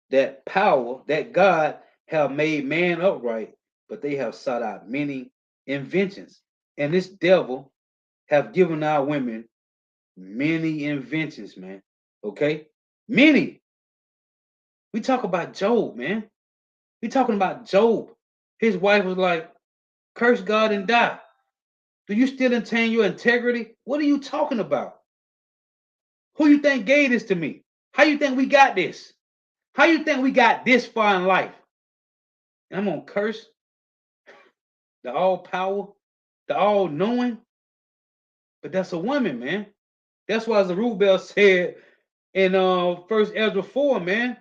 that power, that God have made man upright, but they have sought out many inventions. And this devil have given our women many inventions, man. Okay? Many. We talk about Job, man. We talking about Job. His wife was like, curse God and die. Do you still maintain your integrity? What are you talking about? Who you think gave this to me? How you think we got this? How you think we got this far in life? And I'm gonna curse? the all power, the all knowing, but that's a woman, man. That's why Zerubbabel said in First Ezra 4, man,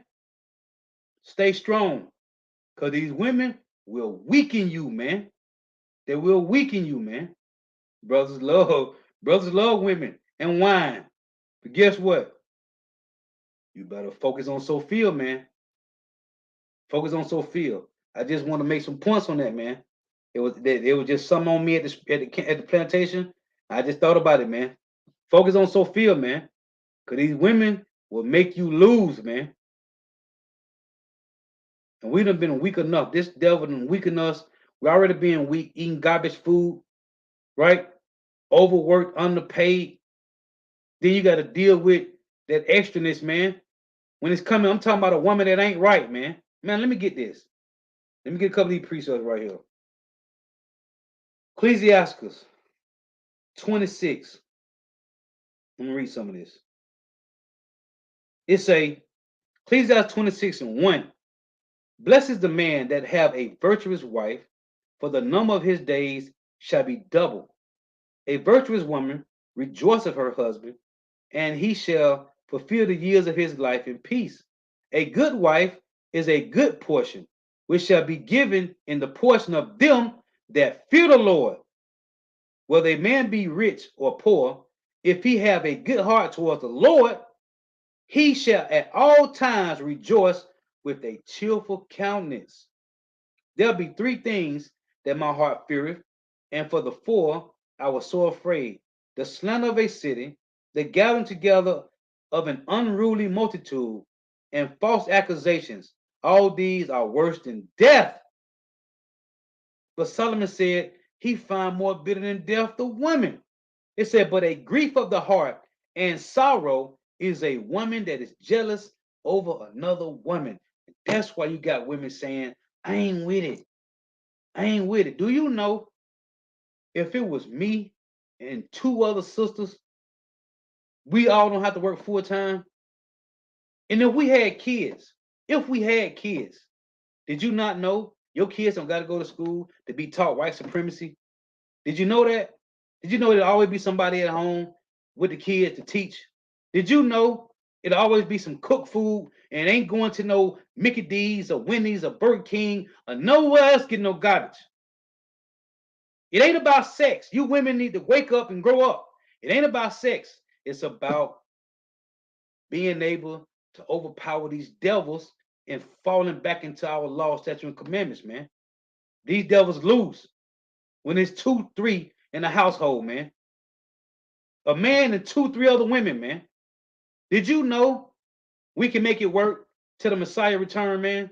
stay strong, cause these women will weaken you, man. They will weaken you, man. Brothers love women and wine. But guess what? You better focus on Sophia, man. Focus on Sophia. I just want to make some points on that, man. It was just something on me at the plantation. I just thought about it, man. Focus on Sophia, man. Cause these women will make you lose, man. And we done been weak enough. This devil done weakened us. We already being weak, eating garbage food, right? Overworked, underpaid. Then you got to deal with that extraness, man. When it's coming, I'm talking about a woman that ain't right, man. Man, let me get this. Let me get a couple of these precepts right here. Ecclesiasticus 26. Let me read some of this. It say, Ecclesiastes 26 and 1. Blessed is the man that have a virtuous wife, for the number of his days shall be double. A virtuous woman rejoiceth her husband, and he shall fulfill the years of his life in peace. A good wife is a good portion, which shall be given in the portion of them that fear the Lord. Whether a man be rich or poor, if he have a good heart towards the Lord, he shall at all times rejoice with a cheerful countenance. There'll be three things that my heart feareth, and for the four I was so afraid: the slander of a city, the gathering together of an unruly multitude, and false accusations. All these are worse than death. But Solomon said he found more bitter than death the woman. It said, but a grief of the heart and sorrow is a woman that is jealous over another woman. That's why you got women saying, I ain't with it. I ain't with it. Do you know if it was me and two other sisters, we all don't have to work full time? And if we had kids, did you not know your kids don't got to go to school to be taught white supremacy? Did you know that? Did you know there'll always be somebody at home with the kids to teach? Did you know it'll always be some cooked food and it ain't going to no Mickey D's or Wendy's or Burger King or nowhere else getting no garbage? It ain't about sex. You women need to wake up and grow up. It ain't about sex. It's about being able to overpower these devils and falling back into our law, statutes, and commandments, man. These devils lose when it's 2, 3 in the household, man. A man and 2, 3 other women, man. Did you know we can make it work till the Messiah return, man?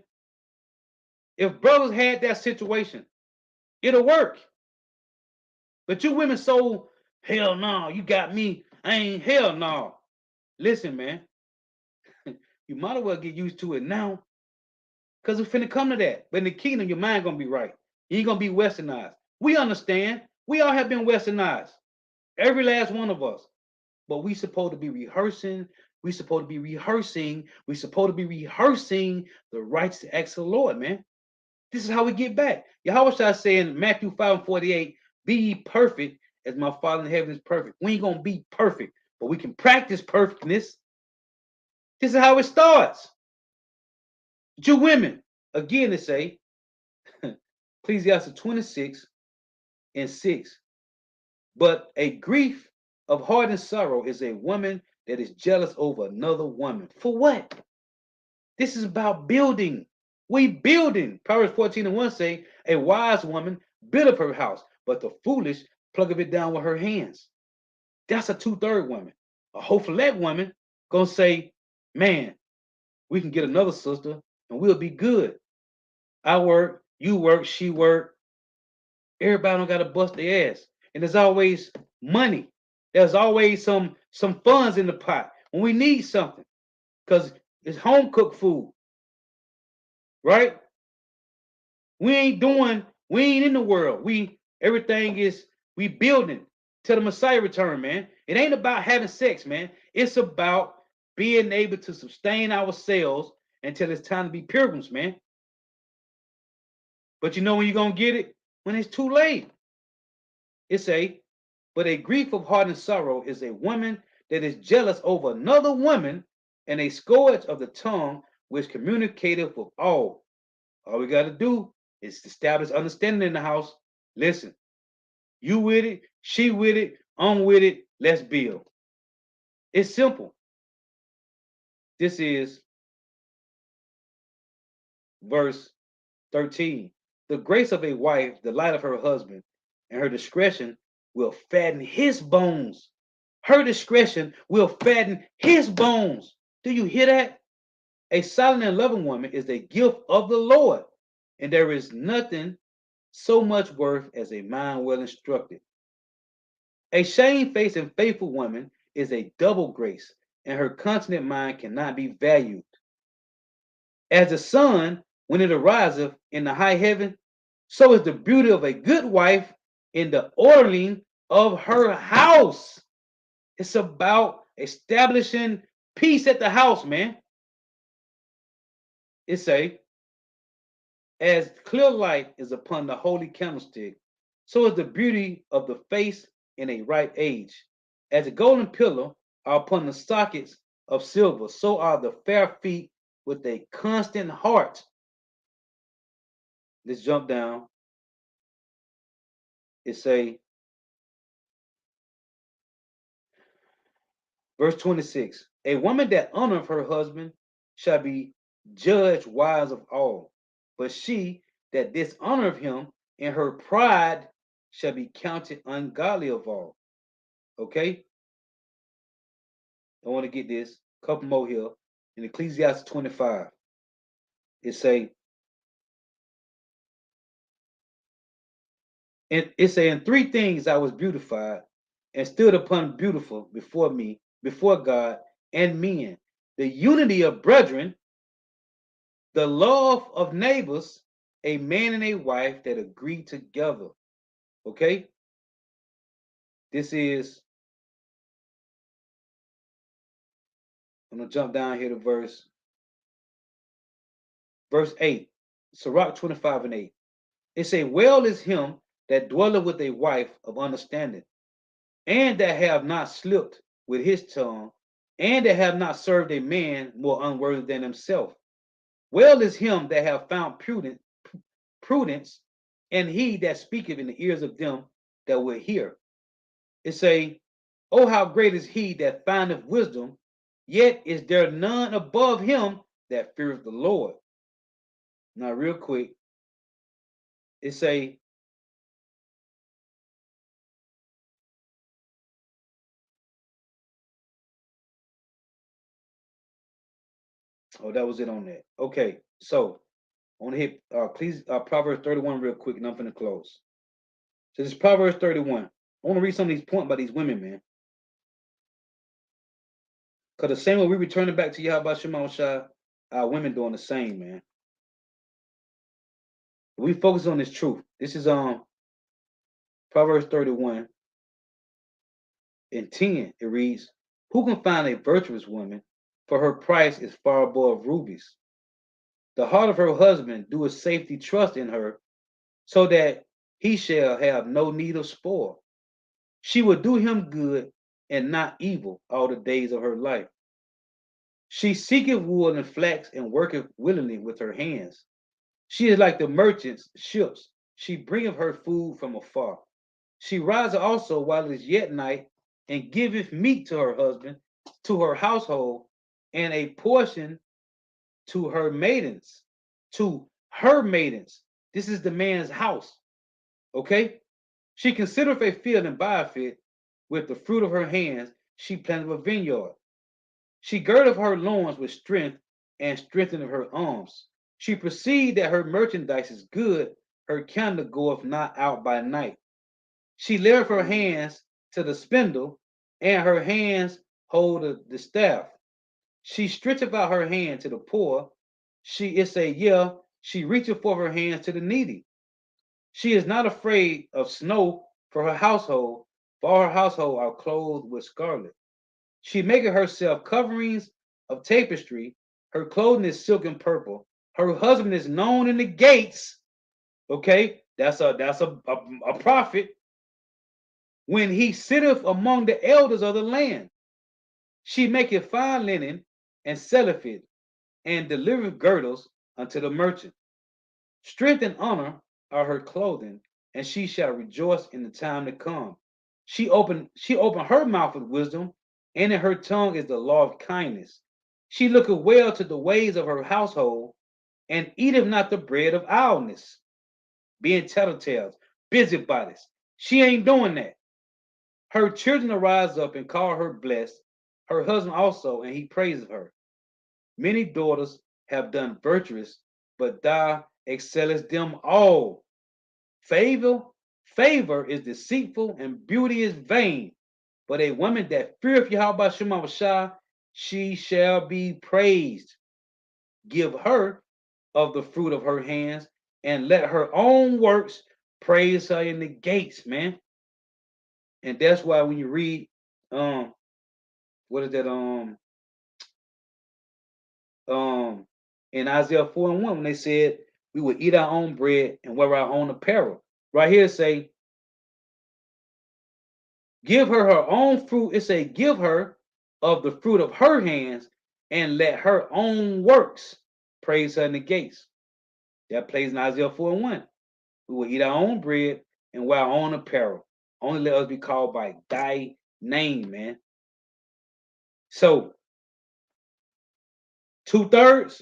If brothers had that situation, it'll work. But you women so, hell no, you got me. I ain't, hell no. Listen, man, you might as well get used to it now. Because it's finna come to that. But in the kingdom, your mind gonna be right. You ain't gonna be westernized. We understand. We all have been westernized. Every last one of us. But we supposed to be rehearsing. We supposed to be rehearsing. We supposed to be rehearsing the rights to acts of the Lord, man. This is how we get back. Yahweh say in Matthew 5:48, be ye perfect as my Father in heaven is perfect. We ain't gonna be perfect, but we can practice perfectness. This is how it starts. But you women, again, to say, Ecclesiastes 26 and 6. But a grief of heart and sorrow is a woman that is jealous over another woman. For what? This is about building. We building. Proverbs 14 and 1 say, a wise woman build up her house, but the foolish plug of it down with her hands. That's a 2/3 woman. A hopefulette woman gonna say, man, we can get another sister and we'll be good. I work, you work, she work. Everybody don't gotta bust their ass. And there's always money. There's always some funds in the pot when we need something. Because it's home cooked food. Right? We ain't in the world. We building till the Messiah return, man. It ain't about having sex, man. It's about being able to sustain ourselves until it's time to be pilgrims, man. But you know when you're gonna get it? when it's too late. It's but a grief of heart and sorrow is a woman that is jealous over another woman, and a scourge of the tongue which communicateth with all. All we got to do is establish understanding in the house. Listen, you with it, she with it, I'm with it, let's build. It's simple. This is verse 13. The grace of a wife, the light of her husband, and her discretion will fatten his bones. Her discretion will fatten his bones. Do you hear that? A silent and loving woman is a gift of the Lord, and there is nothing so much worth as a mind well instructed. A shamefaced and faithful woman is a double grace, and her continent mind cannot be valued. As the sun, when it ariseth in the high heaven, so is the beauty of a good wife in the ordering of her house. It's about establishing peace at the house, man. It's as clear light is upon the holy candlestick, so is the beauty of the face in a ripe age. As a golden pillar are upon the sockets of silver, so are the fair feet with a constant heart. Let's jump down. It's verse 26. A woman that honoreth her husband shall be judged wise of all, but she that dishonoreth him in her pride shall be counted ungodly of all. Okay? I want to get this. Couple more here. In Ecclesiastes 25, it's in three things I was beautified and stood upon beautiful before me, before God and men. The unity of brethren, the love of neighbors, a man and a wife that agree together. Okay? This is, I'm going to jump down here to verse 8. Sirach 25 and 8. It say, well is him that dwelleth with a wife of understanding, and that have not slipped with his tongue, and that have not served a man more unworthy than himself. Well is him that have found prudence, and he that speaketh in the ears of them that will hear. It say, oh, how great is he that findeth wisdom, yet is there none above him that feareth the Lord. Now, real quick, it say, oh, that was it on that. Okay, so I want to hit please Proverbs 31 real quick, and I'm finna close. So this is Proverbs 31. I want to read some of these points by these women, man. Because the same way we returning back to Yahweh Shema Shai, our women doing the same, man. We focus on this truth. This is Proverbs 31 and 10. It reads, who can find a virtuous woman? For her price is far above rubies. The heart of her husband doeth safety trust in her, so that he shall have no need of spoil. She will do him good and not evil all the days of her life. She seeketh wool and flax and worketh willingly with her hands. She is like the merchant's ships. She bringeth her food from afar. She riseth also while it is yet night, and giveth meat to her husband, to her household, and a portion to her maidens. To her maidens. This is the man's house. Okay? She considereth a field and buyeth it. With the fruit of her hands, she planteth a vineyard. She girdeth her loins with strength, and strengtheneth her arms. She perceived that her merchandise is good, her candle goeth not out by night. She layeth her hands to the spindle, and her hands hold the staff. She stretcheth out her hand to the poor. She she reacheth forth her hands to the needy. She is not afraid of snow for her household, for all her household are clothed with scarlet. She maketh herself coverings of tapestry. Her clothing is silk and purple. Her husband is known in the gates. Okay, That's a prophet. When he sitteth among the elders of the land, she maketh fine linen and selleth it, and delivereth girdles unto the merchant. Strength and honor are her clothing, and she shall rejoice in the time to come. She opened her mouth with wisdom, and in her tongue is the law of kindness. She looketh well to the ways of her household, and eateth not the bread of idleness, being tattletales, busybodies. She ain't doing that. Her children arise up and call her blessed, her husband also, and he praises her. Many daughters have done virtuous, but thou excellest them all. Favor, favor is deceitful and beauty is vain. But a woman that feareth Yahweh Shema Shah, she shall be praised. Give her of the fruit of her hands, and let her own works praise her in the gates, man. And that's why when you read, um, what is that, in Isaiah 4 and 1, when they said we would eat our own bread and wear our own apparel. Right here, say, give her her own fruit. It say, give her of the fruit of her hands, and let her own works praise her in the gates. That plays in Isaiah 4 and 1. We will eat our own bread and wear our own apparel. Only let us be called by thy name, man. So, 2/3,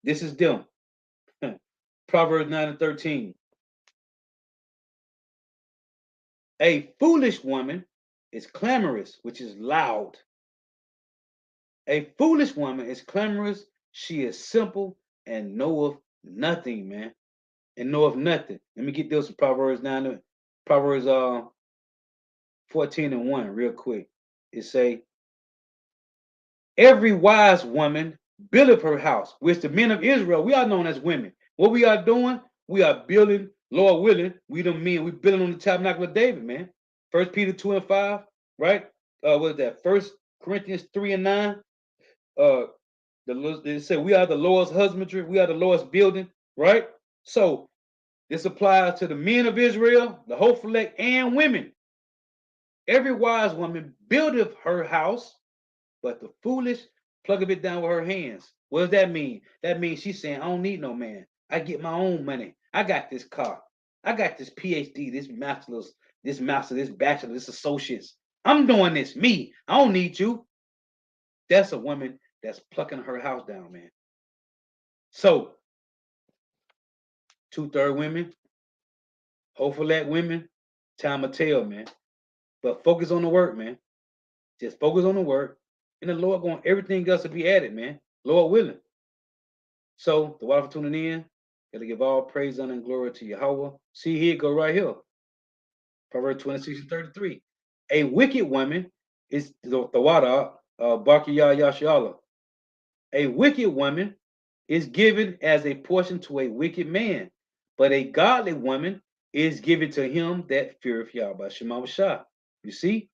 this is them. Proverbs 9 and 13. A foolish woman is clamorous, which is loud. A foolish woman is clamorous. She is simple and knoweth nothing, man. And knoweth nothing. Let me get this Proverbs 9, Proverbs 14 and 1, real quick. It say, every wise woman buildeth her house, which the men of Israel, we are known as women. What we are doing, we are building, Lord willing, we the men, we building on the tabernacle of David, man. 1 Peter 2 and 5, right? What is that? 1 Corinthians 3 and 9. They say we are the Lord's husbandry, we are the Lord's building, right? So this applies to the men of Israel, the hopeful elect, and women. Every wise woman buildeth her house, but the foolish plucketh it down with her hands. What does that mean? That means she's saying, I don't need no man. I get my own money. I got this car. I got this PhD, this master's, this master, this bachelor, this associates. I'm doing this, me. I don't need you. That's a woman that's plucking her house down, man. So, 2/3 women, hopeful at women, time will tell, man. But focus on the work, man. Just focus on the work, and the Lord going everything else to be added, man. Lord willing. So the water for tuning in. Gotta give all praise, honor, and glory to Yahweh. See here, go right here. Proverbs 26 and 33. A wicked woman is the water, Barkiyah Yashala. A wicked woman is given as a portion to a wicked man, but a godly woman is given to him that feareth Yahweh Shema Shah. You see,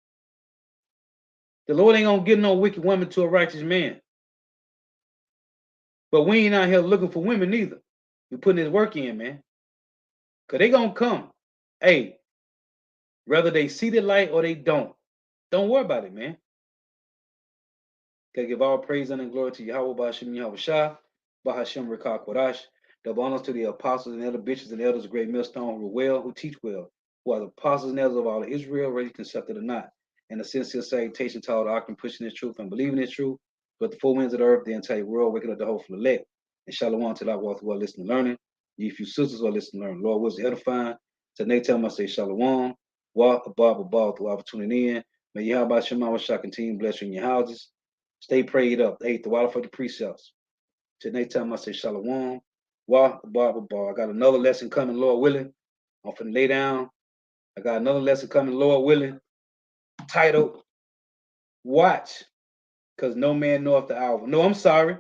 the Lord ain't gonna give no wicked woman to a righteous man. But we ain't out here looking for women neither. We putting this work in, man. Cause they gonna come. Hey, whether they see the light or they don't. Don't worry about it, man. Gotta give all praise and glory to Yahweh Ba'Hashem Yahweh Shah, Ba'Hashem Rekah Kodash. Double honors to the apostles and elder bishops and elders of great millstone who well, who teach well, who are the apostles and elders of all of Israel, ready concepted or not. And a sincere salutation to all the doctrine pushing this truth and believing this truth, but the four winds of the earth, the entire world, waking up the hopeful elect. And shalom to the walk who are listening and learning. You few sisters who are listening and learning. Lord, was edifying. To Nate tell them I say shalom. Walk above through tuning in. May Yahweh Shema Shah continue bless you in your houses. Stay prayed up. Hey, the water for the precepts. To Nate tell them I say shalom. Walk above. I got another lesson coming, Lord willing. I'm finna lay down. I got another lesson coming, Lord willing. Titled Watch, because no man knoweth the hour. No, I'm sorry.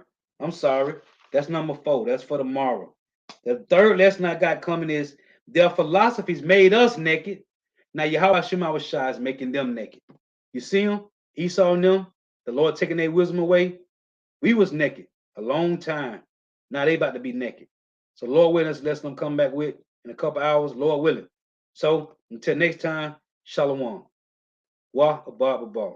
That's number 4. That's for tomorrow. The third lesson I got coming is their philosophies made us naked. Now Yahweh Shema Shah is making them naked. You see them? Esau and them, the Lord taking their wisdom away. We was naked a long time. Now they about to be naked. So Lord willing, let's them come back with in a couple hours, Lord willing. So until next time, Shalom. Wah, abba, abba.